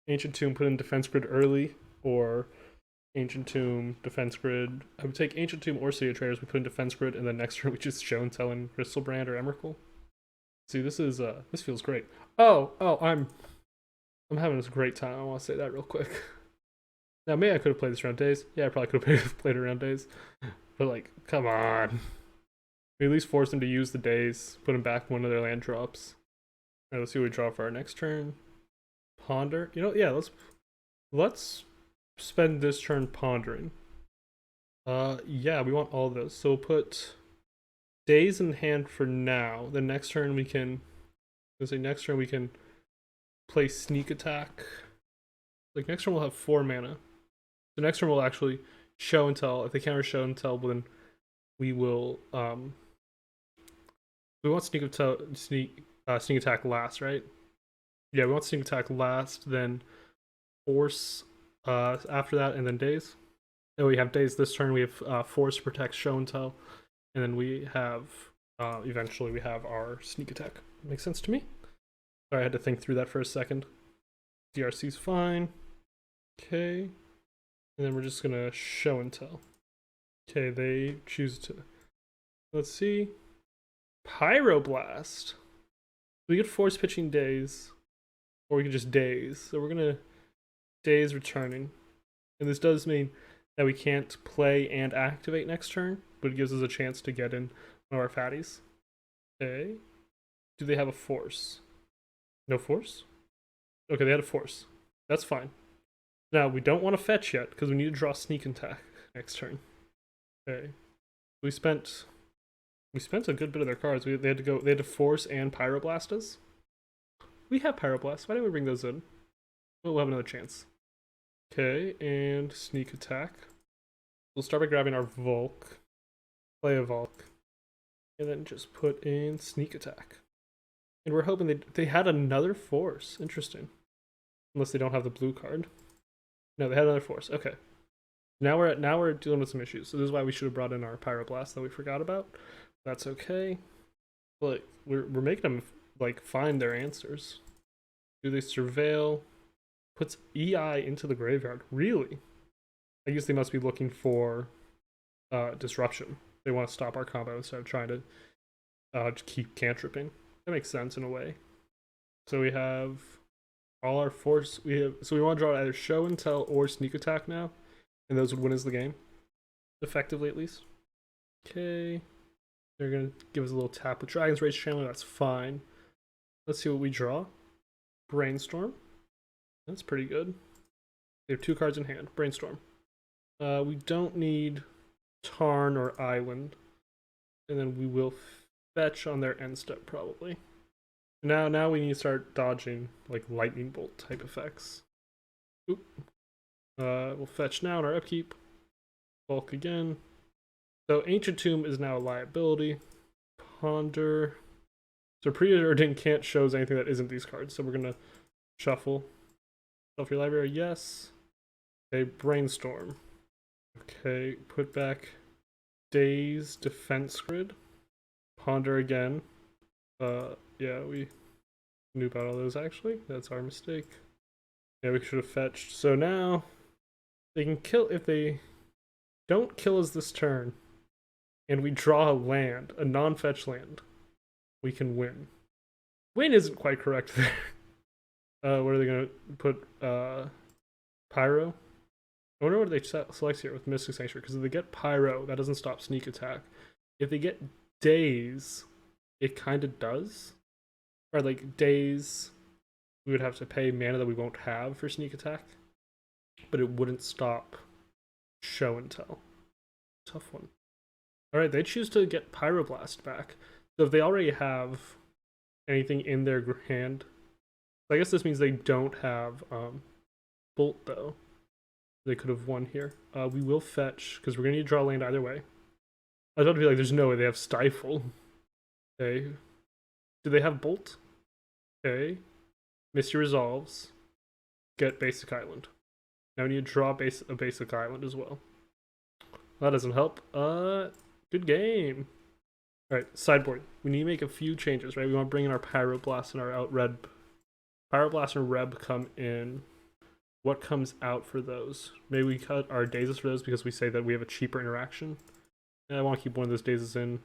Speaker 1: Ancient Tomb put in defense grid early, or Ancient Tomb, defense grid. I would take Ancient Tomb or City of Traders, we put in defense grid, and then next turn we just show and tell in Griselbrand or Emrakul. See, this feels great. Oh, I'm having a great time. I want to say that real quick. Now, maybe I could have played this around Daze. Yeah, I probably could have played around Daze. But, like, come on. We at least force them to use the Daze, put them back one of their land drops. Alright, let's see what we draw for our next turn. Ponder. You know, yeah, let's spend this turn pondering. Yeah, we want all those. So we'll put Daze in hand for now. The next turn we can, play Sneak Attack. Like, next turn we'll have 4 mana. The next turn we'll actually show and tell. If they can't show and tell, well, then we will we want sneak attack last, right? Yeah, we want sneak attack last, then force after that, and then Daze. And we have Daze this turn. We have force, protect, show and tell, and then we have eventually we have our sneak attack. Makes sense to me. Sorry, I had to think through that for a second. DRC's fine. Okay. And then we're just gonna show and tell. Okay, they choose to. Let's see. Pyroblast. We could force pitching Daze, or we could just Daze. So we're gonna Daze returning. And this does mean that we can't play and activate next turn, but it gives us a chance to get in one of our fatties. Okay. Do they have a force? No force? Okay, they had a force. That's fine. Now, we don't want to fetch yet, because we need to draw sneak attack next turn. Okay. We spent a good bit of their cards. They had to force and pyroblast us. We have pyroblast. Why didn't we bring those in? We'll have another chance. Okay, and sneak attack. We'll start by grabbing our Volk. Play a Volk. And then just put in sneak attack. And we're hoping they had another force. Interesting. Unless they don't have the blue card. No, they had another force. Okay. Now we're dealing with some issues. So this is why we should have brought in our pyroblast that we forgot about. That's okay. But we're making them like find their answers. Do they surveil? Puts EI into the graveyard. Really? I guess they must be looking for disruption. They want to stop our combo instead of trying to keep cantripping. That makes sense in a way. So we have all our force. So we want to draw either show and tell or sneak attack now, and those would win us the game, effectively at least. Okay, they're gonna give us a little tap with Dragon's Rage Channeler. That's fine. Let's see what we draw. Brainstorm. That's pretty good. They have 2 cards in hand. Brainstorm. We don't need Tarn or Island, and then we will fetch on their end step probably. Now we need to start dodging like lightning bolt type effects. Oop. We'll fetch now on our upkeep. Bulk again. So Ancient Tomb is now a liability. Ponder. So Preordain can't show anything that isn't these cards, so we're gonna shuffle. Shuffle your library, yes. Okay, Brainstorm. Okay, put back Daze, Defense Grid. Ponder again. Yeah, we knew about all those actually. That's our mistake. Yeah, we should have fetched. So now they can kill if they don't kill us this turn, and we draw a land, a non-fetch land. We can win. Win isn't quite correct there. What are they gonna put? Pyro. I wonder what they select here with Mystic Sanctuary, because if they get Pyro, that doesn't stop sneak attack. If they get Daze, it kind of does. Or like Daze, we would have to pay mana that we won't have for sneak attack, but it wouldn't stop show and tell. Tough one. Alright, they choose to get Pyroblast back. So if they already have anything in their hand, I guess this means they don't have Bolt though. They could have won here. We will fetch, because we're going to need to draw land either way. I was about to be like, there's no way they have Stifle. Okay. Do they have Bolt? Okay. Misty resolves. Get Basic Island. Now we need to draw a Basic Island as well. That doesn't help. Good game. Alright, sideboard. We need to make a few changes, right? We want to bring in our Pyroblast and our out red. Pyroblast and Reb come in. What comes out for those? Maybe we cut our Dazes for those because we say that we have a cheaper interaction. And I want to keep one of those Dazes in.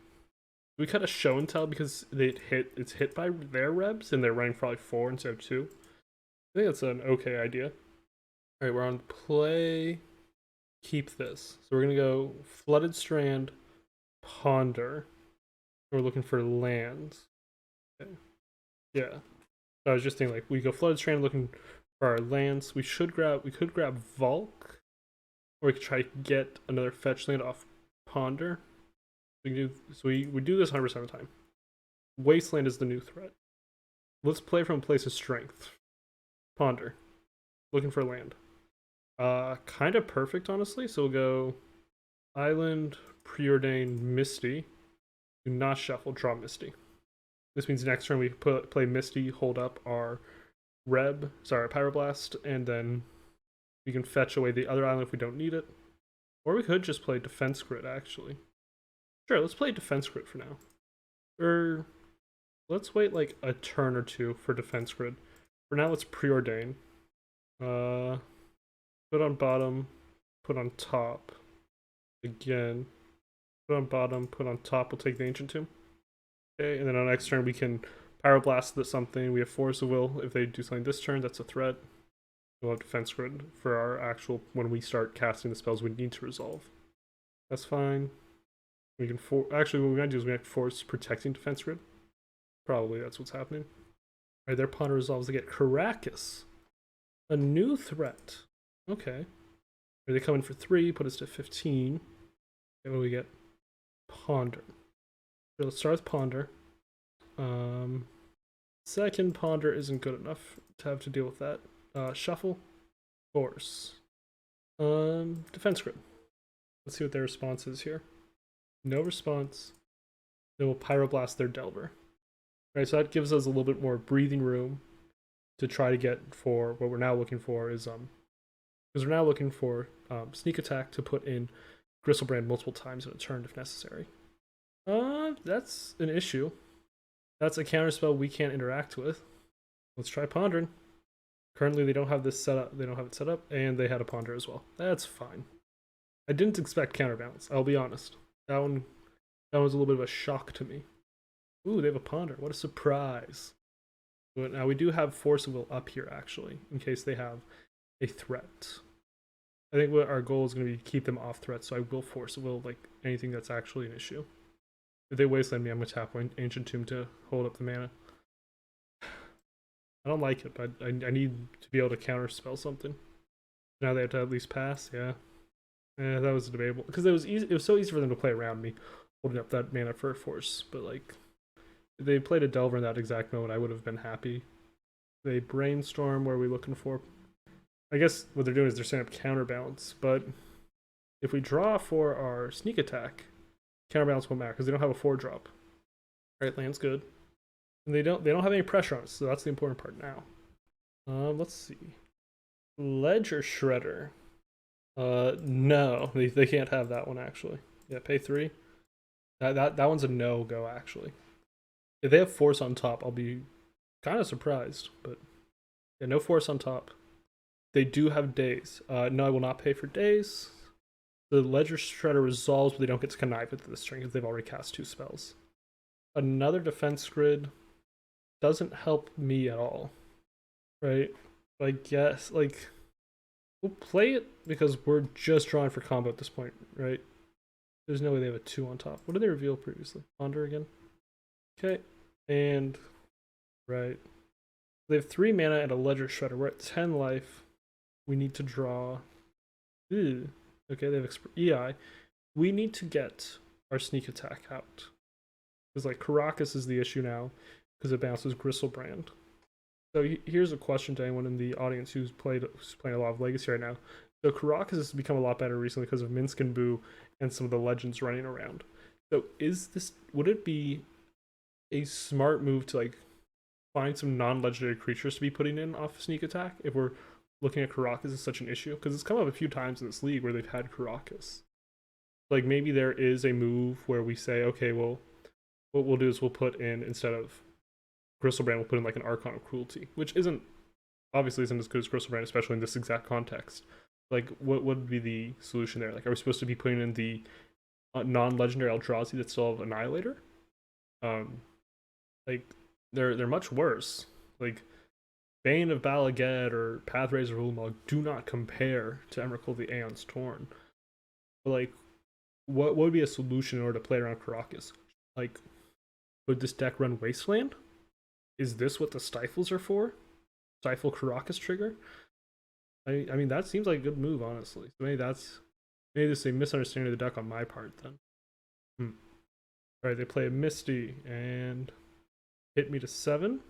Speaker 1: We cut a Show and Tell because it's hit by their Rebs and they're running probably 4 instead of 2. I think that's an okay idea. Alright, we're on play. Keep this. So we're going to go Flooded Strand, Ponder. We're looking for lands. Okay. Yeah. So I was just thinking, like, we go Flooded Strand looking for our lands. We could grab Volk, or we could try to get another fetch land off Ponder. We do this 100% of the time. Wasteland is the new threat. Let's play from a place of strength. Ponder. Looking for land. Kind of perfect, honestly. So we'll go Island, Preordain, Misty. Do not shuffle, draw Misty. This means next turn we play Misty, hold up our Pyroblast, and then we can fetch away the other island if we don't need it. Or we could just play Defense Grid, actually. Sure, let's play Defense Grid for now. Or let's wait like a turn or two for Defense Grid. For now, let's Preordain. Put on bottom, put on top. Again. Put on bottom, put on top. We'll take the Ancient Tomb. Okay, and then on next turn we can Pyroblast something. We have Force of Will. If they do something this turn, that's a threat. We'll have Defense Grid for our actual, when we start casting the spells we need to resolve. That's fine. We can actually, what we're going to do is we have Force protecting Defense Grid. Probably that's what's happening. Alright, their Ponder resolves to get Caracas. A new threat. Okay. They come in for 3, put us to 15. And what do we get? Ponder. So let's start with Ponder. Second Ponder isn't good enough to have to deal with that. Shuffle. Force. Defense Grid. Let's see what their response is here. No response. They will Pyroblast their Delver. Right, so that gives us a little bit more breathing room to try to get for what we're now looking for is because we're now looking for sneak attack to put in Griselbrand multiple times in a turn if necessary. That's an issue. That's a counterspell we can't interact with. Let's try Pondering. Currently they don't have this set up. They don't have it set up, and they had a Ponder as well. That's fine. I didn't expect counterbalance, I'll be honest. That was a little bit of a shock to me. Ooh, they have a Ponder. What a surprise. But now we do have Force of Will up here, actually, in case they have a threat. I think what our goal is going to be to keep them off threat, so I will Force of Will, like, anything that's actually an issue. If they wasteland me, I'm going to tap Ancient Tomb to hold up the mana. I don't like it, but I need to be able to counterspell something. Now they have to at least pass, yeah. That was debatable. Because it was so easy for them to play around me, holding up that mana for a Force, but, like, they played a Delver in that exact moment, I would have been happy. They Brainstorm. What are we looking for? I guess what they're doing is they're setting up counterbalance, but if we draw for our sneak attack, counterbalance won't matter because they don't have a 4-drop. Right, land's good. And they don't have any pressure on us, so that's the important part now. Let's see. Ledger Shredder. No, they can't have that one actually. Yeah, pay 3. That one's a no-go actually. If they have force on top, I'll be kind of surprised, but yeah, no force on top. They do have Daze. No, I will not pay for Daze. The Ledger Shredder resolves, but they don't get to connive with the string because they've already cast 2 spells. Another defense grid doesn't help me at all, right? I guess, like, we'll play it because we're just drawing for combo at this point, right? There's no way they have a 2 on top. What did they reveal previously? Ponder again? Okay, and, right. They have 3 mana and a Ledger Shredder. We're at 10 life. We need to draw. Ew. Okay, they have EI. We need to get our sneak attack out. Because, like, Caracas is the issue now because it bounces Griselbrand. So here's a question to anyone in the audience who's playing a lot of Legacy right now. So Caracas has become a lot better recently because of Minsk and Boo and some of the legends running around. So would it be a smart move to, like, find some non-legendary creatures to be putting in off sneak attack if we're looking at Caracas as such an issue? Because it's come up a few times in this league where they've had Caracas. Like, maybe there is a move where we say, okay, well, what we'll do is we'll put in, instead of Griselbrand, we'll put in like an Archon of Cruelty, which obviously isn't as good as Griselbrand, especially in this exact context. Like, what would be the solution there? Like, are we supposed to be putting in the non-legendary Eldrazi that still have Annihilator? Like, they're much worse. Like, Bane of Balaged or Pathrays of Ulamog do not compare to Emrakul the Aeons Torn. But, like, what would be a solution in order to play around Caracas? Like, would this deck run Wasteland? Is this what the Stifles are for? Stifle Caracas trigger? I mean, that seems like a good move, honestly. So maybe this is a misunderstanding of the deck on my part, then. Alright, they play a Misty and hit me to 7.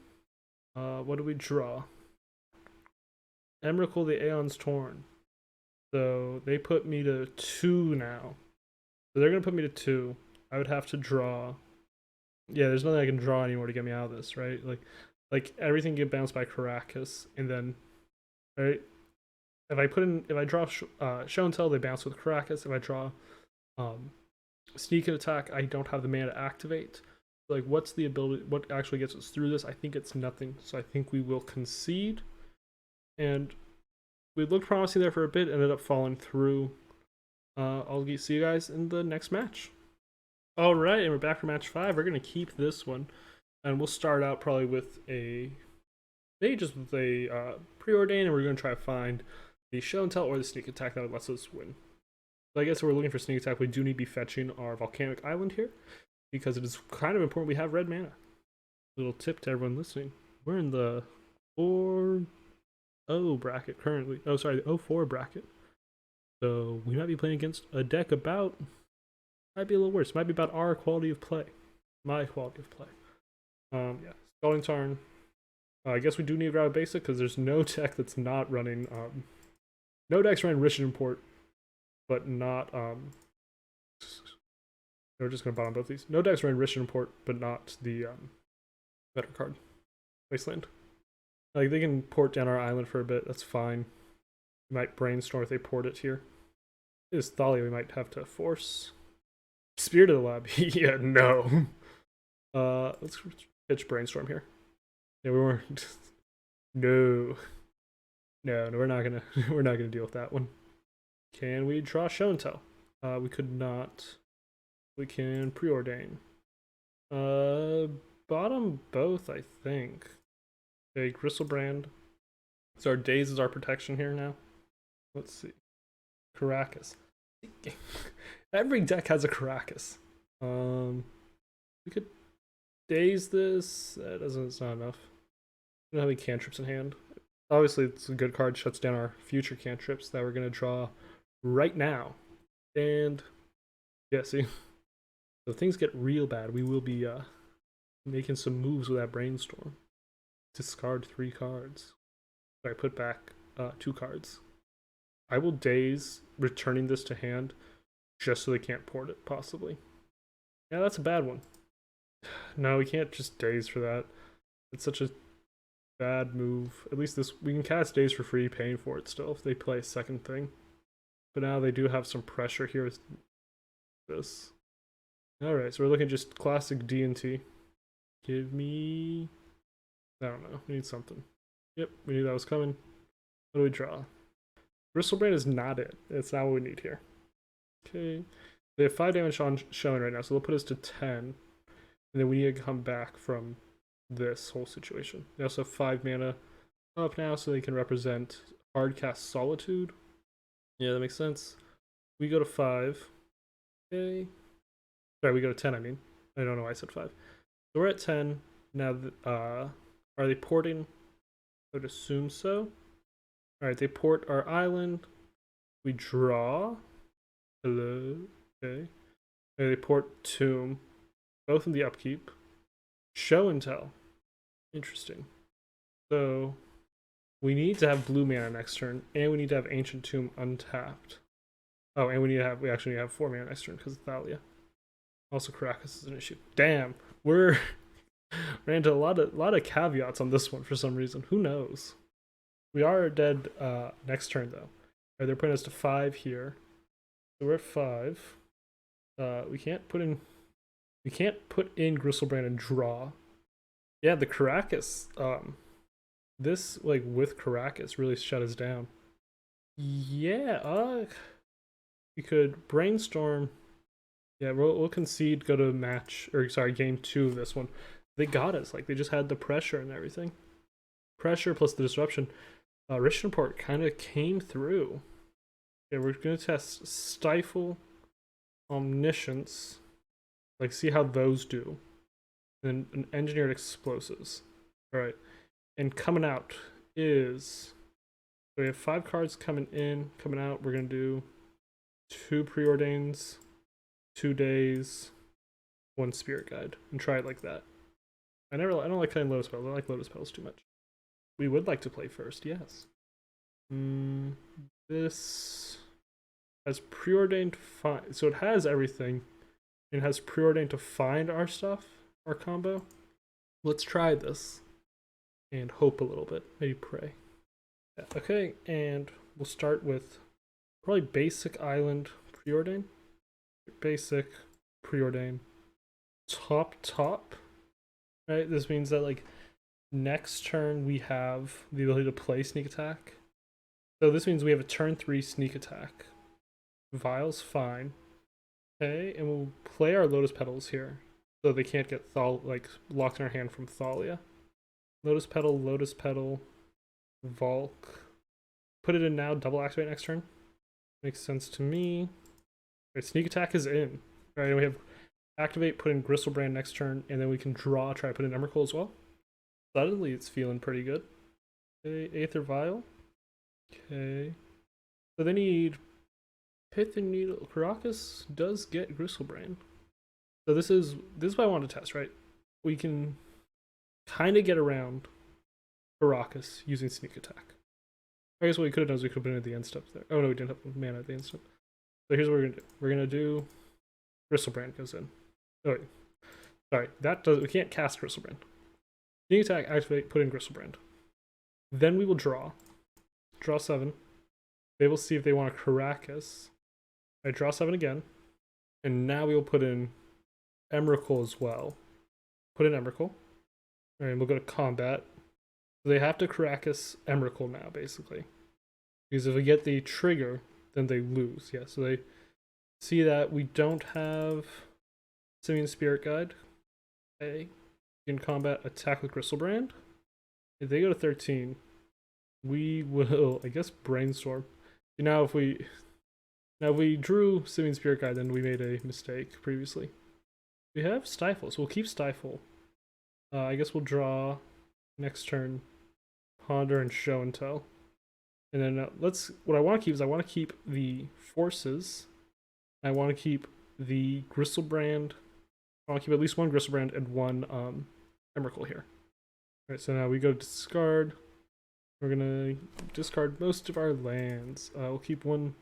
Speaker 1: What do we draw? Emrakul the Aeons Torn. So they put me to 2 now. So they're going to put me to 2. I would have to draw. Yeah, there's nothing I can draw anymore to get me out of this, right? Like everything get bounced by Caracas, and then, right? If I draw Show and Tell, they bounce with Caracas. If I draw Sneak Attack, I don't have the mana to activate. Like, what's the ability? What actually gets us through this? I think it's nothing. So I think we will concede. And we looked promising there for a bit, ended up falling through. I'll see you guys in the next match. All right, and we're back for match 5. We're gonna keep this one, and we'll start out probably with maybe just with a Preordain, and we're gonna try to find the Show and Tell or the Sneak Attack that lets us win. So I guess if we're looking for Sneak Attack, we do need to be fetching our Volcanic Island here, because it is kind of important we have red mana. Little tip to everyone listening: we're in the 4-0 bracket currently. Oh, sorry, the 0-4 bracket. So we might be playing against a deck might be a little worse. Might be about our quality of play. My quality of play. Yeah. Scalding Tarn. I guess we do need to grab a basic because there's no deck that's not running. No decks running Rich Import, but not. We're just gonna bottom both these. No decks running Rich Import, but not the better card. Wasteland. Like, they can port down our island for a bit. That's fine. We might Brainstorm if they port it here. It is Thalia. We might have to force. Spirit of the Lab. Yeah, no. Let's pitch Brainstorm here. Yeah, we weren't. No, we're not gonna deal with that one. Can we draw Show and Tell? We could not. We can Preordain. Bottom both, I think. Okay, Griselbrand. So our Daze is our protection here now. Let's see. Caracas. Every deck has a Caracas. We could Daze this. It's not enough. We don't have any cantrips in hand. Obviously, it's a good card. Shuts down our future cantrips that we're gonna draw right now. And yeah, see, so things get real bad. We will be making some moves with that Brainstorm. Discard 3 cards. Sorry, put back 2 cards. I will Daze, returning this to hand, just so they can't port it, possibly. Yeah, that's a bad one. No, we can't just Daze for that. It's such a bad move. At least this, we can cast Daze for free, paying for it still if they play a second thing. But now they do have some pressure here with this. Alright, so we're looking just classic D&T. Give me... I don't know, we need something. Yep, we knew that was coming. What do we draw? Griselbrand is not it. It's not what we need here. Okay. They have 5 damage on showing right now, so they'll put us to 10. And then we need to come back from this whole situation. They also have 5 mana up now, so they can represent Hardcast Solitude. Yeah, that makes sense. We go to 5. Okay. Sorry, we go to 10, I mean. I don't know why I said 5. So we're at 10. Now, are they porting? I would assume so. Alright, they port our island. We draw. Hello. Okay. They port Tomb. Both in the upkeep. Show and Tell. Interesting. So, we need to have blue mana next turn, and we need to have Ancient Tomb untapped. Oh, and we actually need to have 4 mana next turn because of Thalia. Also, Caracas is an issue. Damn, we're ran into a lot of caveats on this one for some reason. Who knows? We are dead next turn though. Right, they're putting us to 5 here, so we're at 5. We can't put in Griselbrand and draw. Yeah, the Caracas. This like with Caracas really shut us down. Yeah. We could Brainstorm. Yeah, we'll concede, go to game 2 of this one. They got us, like, they just had the pressure and everything. Pressure plus the disruption. Rich Report kind of came through. Yeah, we're going to test Stifle, Omniscience, like, see how those do. And an Engineered Explosives. Alright, and coming out is... So we have 5 cards coming in, coming out, we're going to do 2 Preordains, 2 Daze, 1 Spirit Guide, and try it like that. I don't like playing Lotus Petals. I like Lotus Petals too much. We would like to play first, yes. This has Preordained to find, so it has everything. It has Preordained to find our stuff, our combo. Let's try this and hope a little bit, maybe pray. Yeah, okay, and we'll start with probably basic island Preordain. Basic Preordain. Top. Right, this means that like next turn we have the ability to play sneak attack. So this means we have a turn 3 sneak attack. Vial's fine. Okay, and we'll play our Lotus Petals here, so they can't get locked in our hand from Thalia. Lotus Petal, Valk. Put it in now, double activate next turn. Makes sense to me. Right, sneak attack is in. All right, and we have activate, put in Griselbrand next turn, and then we can draw, try to put in Emrakul as well. Suddenly it's feeling pretty good. Okay, Aether Vial. Okay. So they need Pith and Needle. Caracas does get Griselbrand. So this is what I want to test, right? We can kind of get around Caracas using sneak attack. I guess what we could have done is we could have been at the end step there. Oh no, we didn't have mana at the end step. So here's what we're gonna do. We're gonna do Griselbrand goes in. Oh wait. Sorry, we can't cast Griselbrand. Sneak attack, activate, put in Griselbrand. Then we will draw. Draw 7. They will see if they want a Caracas. I draw 7 again. And now we will put in Emrakul as well. Put in Emrakul. Alright, we'll go to combat. So they have to Caracas Emrakul now, basically. Because if we get the trigger, then they lose. Yeah, so they see that we don't have Simian Spirit Guide. Okay. In combat, attack with Griselbrand. If they go to 13, we will, I guess, Brainstorm. Now if we drew Simian Spirit Guide, then we made a mistake previously. We have Stifle, so we'll keep Stifle. I guess we'll draw next turn, Ponder and Show and Tell. And then what I want to keep is I want to keep the Forces. I want to keep the Griselbrand I want to keep at least one Griselbrand and one Emrakul here. Alright, so now we go to discard. We're gonna discard most of our lands. We'll keep one.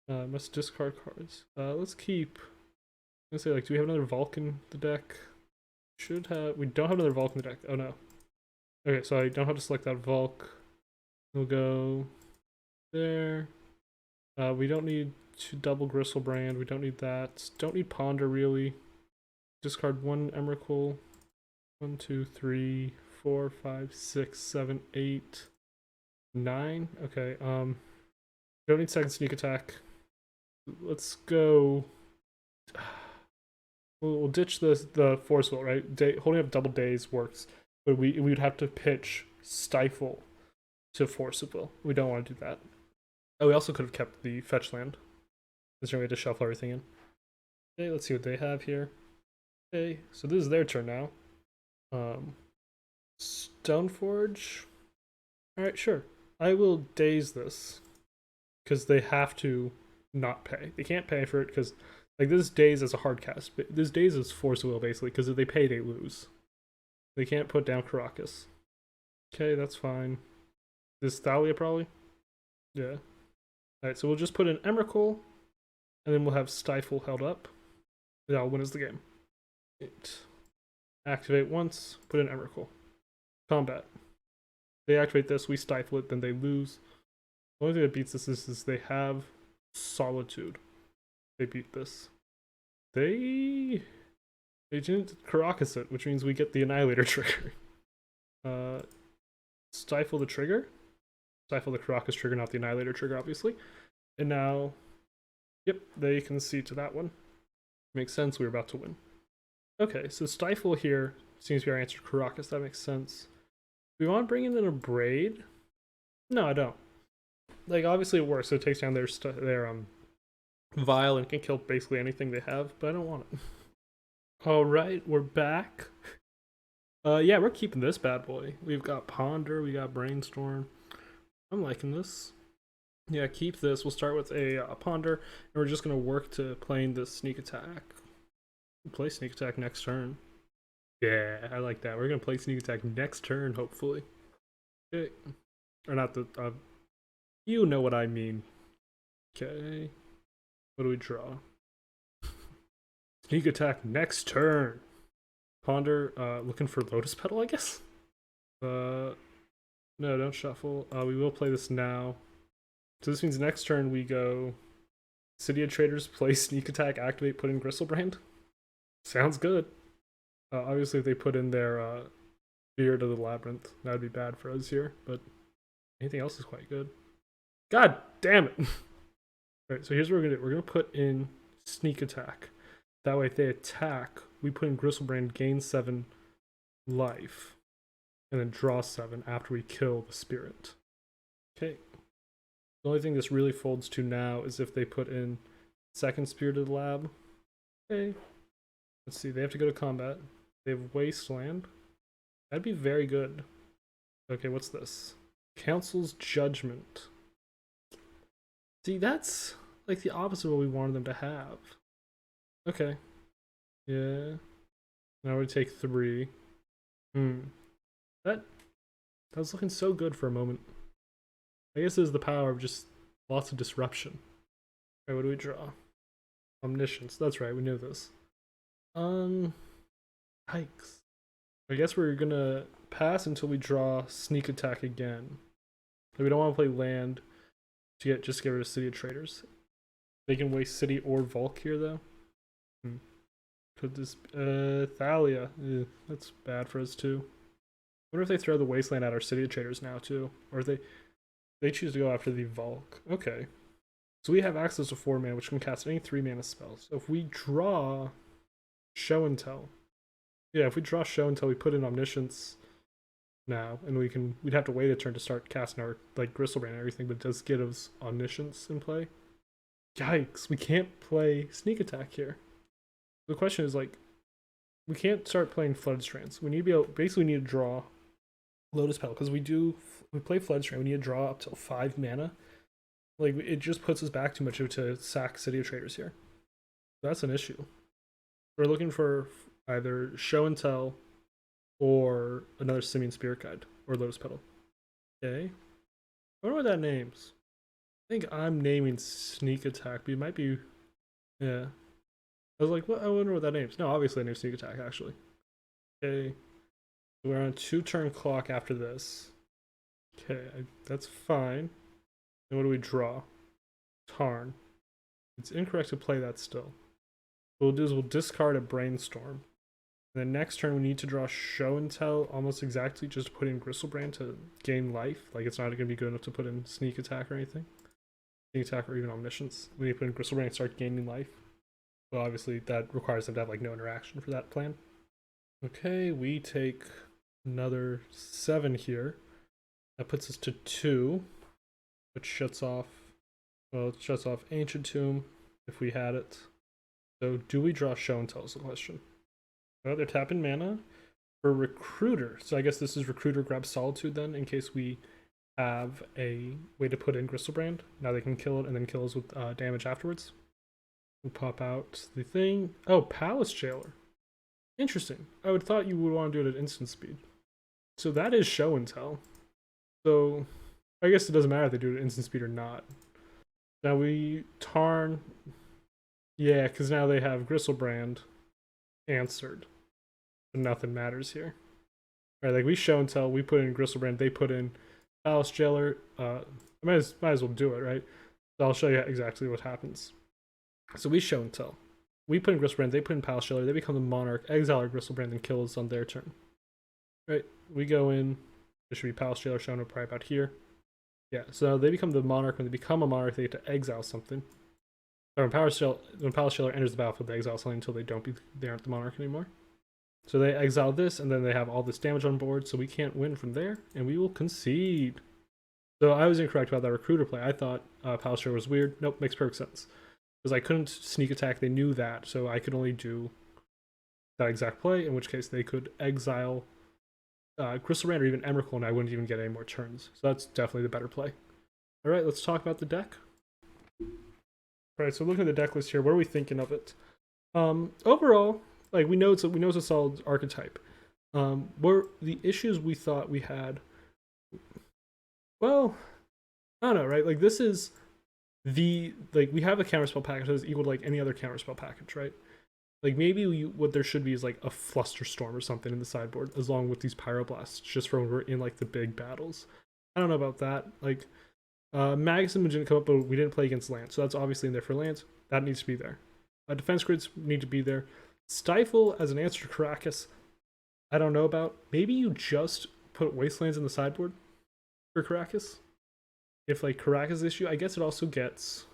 Speaker 1: Must discard cards. Let's keep. I'm gonna say, like, do we have another Vulcan in the deck? Should have. We don't have another Vulcan in the deck. Oh no. Okay, so I don't have to select that Vulk. We'll go there. We don't need to double Griselbrand. We don't need that. Don't need Ponder really. Discard one Emrakul. 1, 2, 3, 4, 5, 6, 7, 8, 9. Okay. Don't need second sneak attack. Let's go. We'll ditch the force will, right? Holding up double Daze works, but we would have to pitch Stifle to force of will. We don't want to do that. Oh, we also could have kept the fetch land. Is there a way to shuffle everything in? Okay, let's see what they have here. Okay, so this is their turn now. Stoneforge. Alright, sure. I will Daze this. Because they have to not pay. They can't pay for it because, like, this Daze is a hard cast. But this Daze is force will, basically, because if they pay, they lose. They can't put down Caracas. Okay, that's fine. This Thalia, probably? Yeah. Alright, so we'll just put in Emrakul, and then we'll have Stifle held up. That'll win us the game. Activate once, put in Emrakul. Combat. They activate this, we stifle it, then they lose. The only thing that beats this is they have Solitude. They beat this. They didn't Caracas it, which means we get the Annihilator trigger. Stifle the trigger. Stifle the Caracas trigger, not the Annihilator trigger, obviously. And now, yep, they concede to that one. Makes sense, we were about to win. Okay, so Stifle here seems to be our answer to Caracas. That makes sense. Do we want to bring in a Braid? No, I don't. Like, obviously it works, so it takes down their Vial and can kill basically anything they have, but I don't want it. Alright, we're back. Yeah, we're keeping this bad boy. We've got Ponder, we got Brainstorm. I'm liking this. Yeah, keep this. We'll start with a Ponder, and we're just going to work to playing this Sneak Attack. We'll play Sneak Attack next turn. Yeah, I like that. We're going to play Sneak Attack next turn, hopefully. Okay. Or not the... you know what I mean. Okay. What do we draw? Sneak Attack next turn. Ponder, looking for Lotus Petal, I guess? No, don't shuffle. We will play this now. So this means next turn we go City of Traders, play Sneak Attack, activate, put in Griselbrand. Sounds good. Obviously if they put in their Spirit of the Labyrinth, that would be bad for us here, but anything else is quite good. God damn it! Alright, so here's what we're gonna do. We're gonna put in Sneak Attack. That way if they attack, we put in Griselbrand, gain 7 life, and then draw 7 after we kill the spirit. Okay. The only thing this really folds to now is if they put in second Spirit of the Lab. Okay. Let's see, they have to go to combat. They have Wasteland. That'd be very good. Okay, what's this? Council's Judgment. See, that's like the opposite of what we wanted them to have. Okay. Yeah. Now we take 3. That was looking so good for a moment. I guess it is the power of just lots of disruption. Alright, what do we draw? Omniscience. That's right, we knew this. Yikes. I guess we're gonna pass until we draw Sneak Attack again. Like, we don't want to play land to just get rid of City of Traders. They can waste City or Volk here though. Could this Thalia? That's bad for us too. I wonder if they throw the Wasteland at our City of Traders now too, or if they choose to go after the Volk. Okay, so we have access to 4 mana, which can cast any 3 mana spells. So if we draw Show and Tell, yeah, if we draw Show and Tell, we put in Omniscience now, and we'd have to wait a turn to start casting our like Griselbrand and everything, but it does get us Omniscience in play. Yikes, we can't play Sneak Attack here. The question is, like, we can't start playing Floodstrands. We need to be able, basically we need to draw Lotus Petal, because we play Floodstrand, we need to draw up till 5 mana. Like, it just puts us back too much to sack City of Traders here. That's an issue. We're looking for either Show and Tell or another Simian Spirit Guide or Lotus Petal. Okay. I wonder what that names. I think I'm naming Sneak Attack, but it might be. Yeah. I was like, what? I wonder what that names. No, obviously I named Sneak Attack, actually. Okay. We're on 2-turn clock after this. Okay, that's fine. And what do we draw? Tarn. It's incorrect to play that still. What we'll do is we'll discard a Brainstorm. And then next turn we need to draw Show and Tell almost exactly just to put in Griselbrand to gain life. Like it's not going to be good enough to put in Sneak Attack or anything. Sneak Attack or even Omniscience. We need to put in Griselbrand and start gaining life. Well, obviously that requires them to have like no interaction for that plan. Okay, we take another 7 here. That puts us to 2, which shuts off, well, it shuts off Ancient Tomb if we had it. So do we draw Show and Tell is the question. Well, they're tapping mana for Recruiter. So I guess this is Recruiter grab Solitude then, in case we have a way to put in Griselbrand. Now they can kill it and then kill us with damage afterwards. We'll pop out the thing. Oh, Palace Jailer. Interesting. I would thought you would want to do it at instant speed. So that is Show and Tell. So I guess it doesn't matter if they do it at instant speed or not. Now we Tarn. Yeah, because now they have Griselbrand answered. But nothing matters here. Alright, like we Show and Tell, we put in Griselbrand, they put in Palace Jailer. I might as well do it, right? So I'll show you exactly what happens. So we Show and Tell. We put in Griselbrand, they put in Palace Jailer, they become the Monarch, exile our Griselbrand, and kill us on their turn. Right, we go in, there should be Palace Jailer shown up right about here. Yeah, so they become the Monarch. When they become a Monarch, they get to exile something. So when Palace Jailer enters the battlefield, they exile something until they aren't the Monarch anymore. So they exile this, and then they have all this damage on board, so we can't win from there, and we will concede. So I was incorrect about that Recruiter play. I thought Palace Jailer was weird. Nope, makes perfect sense. Because I couldn't Sneak Attack, they knew that, so I could only do that exact play, in which case they could exile Griselbrand or even Emrakul, and I wouldn't even get any more turns. So that's definitely the better play. Alright, let's talk about the deck. Alright, so looking at the deck list here, what are we thinking of it? Overall, like we know it's a solid archetype. Were the issues we thought we had, well, I don't know, right? Like this is we have a counterspell package that is equal to like any other counterspell package, right? Like maybe what there should be is like a Flusterstorm or something in the sideboard, as long with these Pyroblasts, just for when we're in like the big battles. I don't know about that. Like Magus Image didn't come up, but we didn't play against lands, so that's obviously in there for lands. That needs to be there. Defense grids need to be there. Stifle as an answer to Karakas, I don't know about. Maybe you just put Wastelands in the sideboard for Karakas. If like Karakas issue, I guess it also gets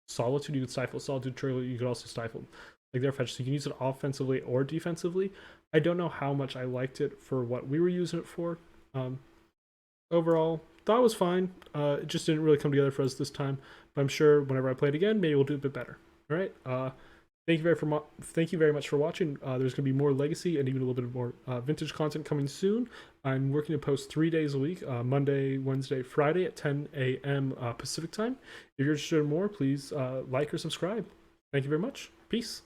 Speaker 1: Solitude. You could stifle Solitude, Turtle. You could also stifle like their fetch, so you can use it offensively or defensively. I don't know how much I liked it for what we were using it for. Overall, thought it was fine. It just didn't really come together for us this time. But I'm sure whenever I play it again, maybe we'll do a bit better. All right. Thank you very much for watching. There's going to be more Legacy and even a little bit more vintage content coming soon. I'm working to post 3 days a week, Monday, Wednesday, Friday at 10 a.m. Pacific time. If you're interested in more, please like or subscribe. Thank you very much. Peace.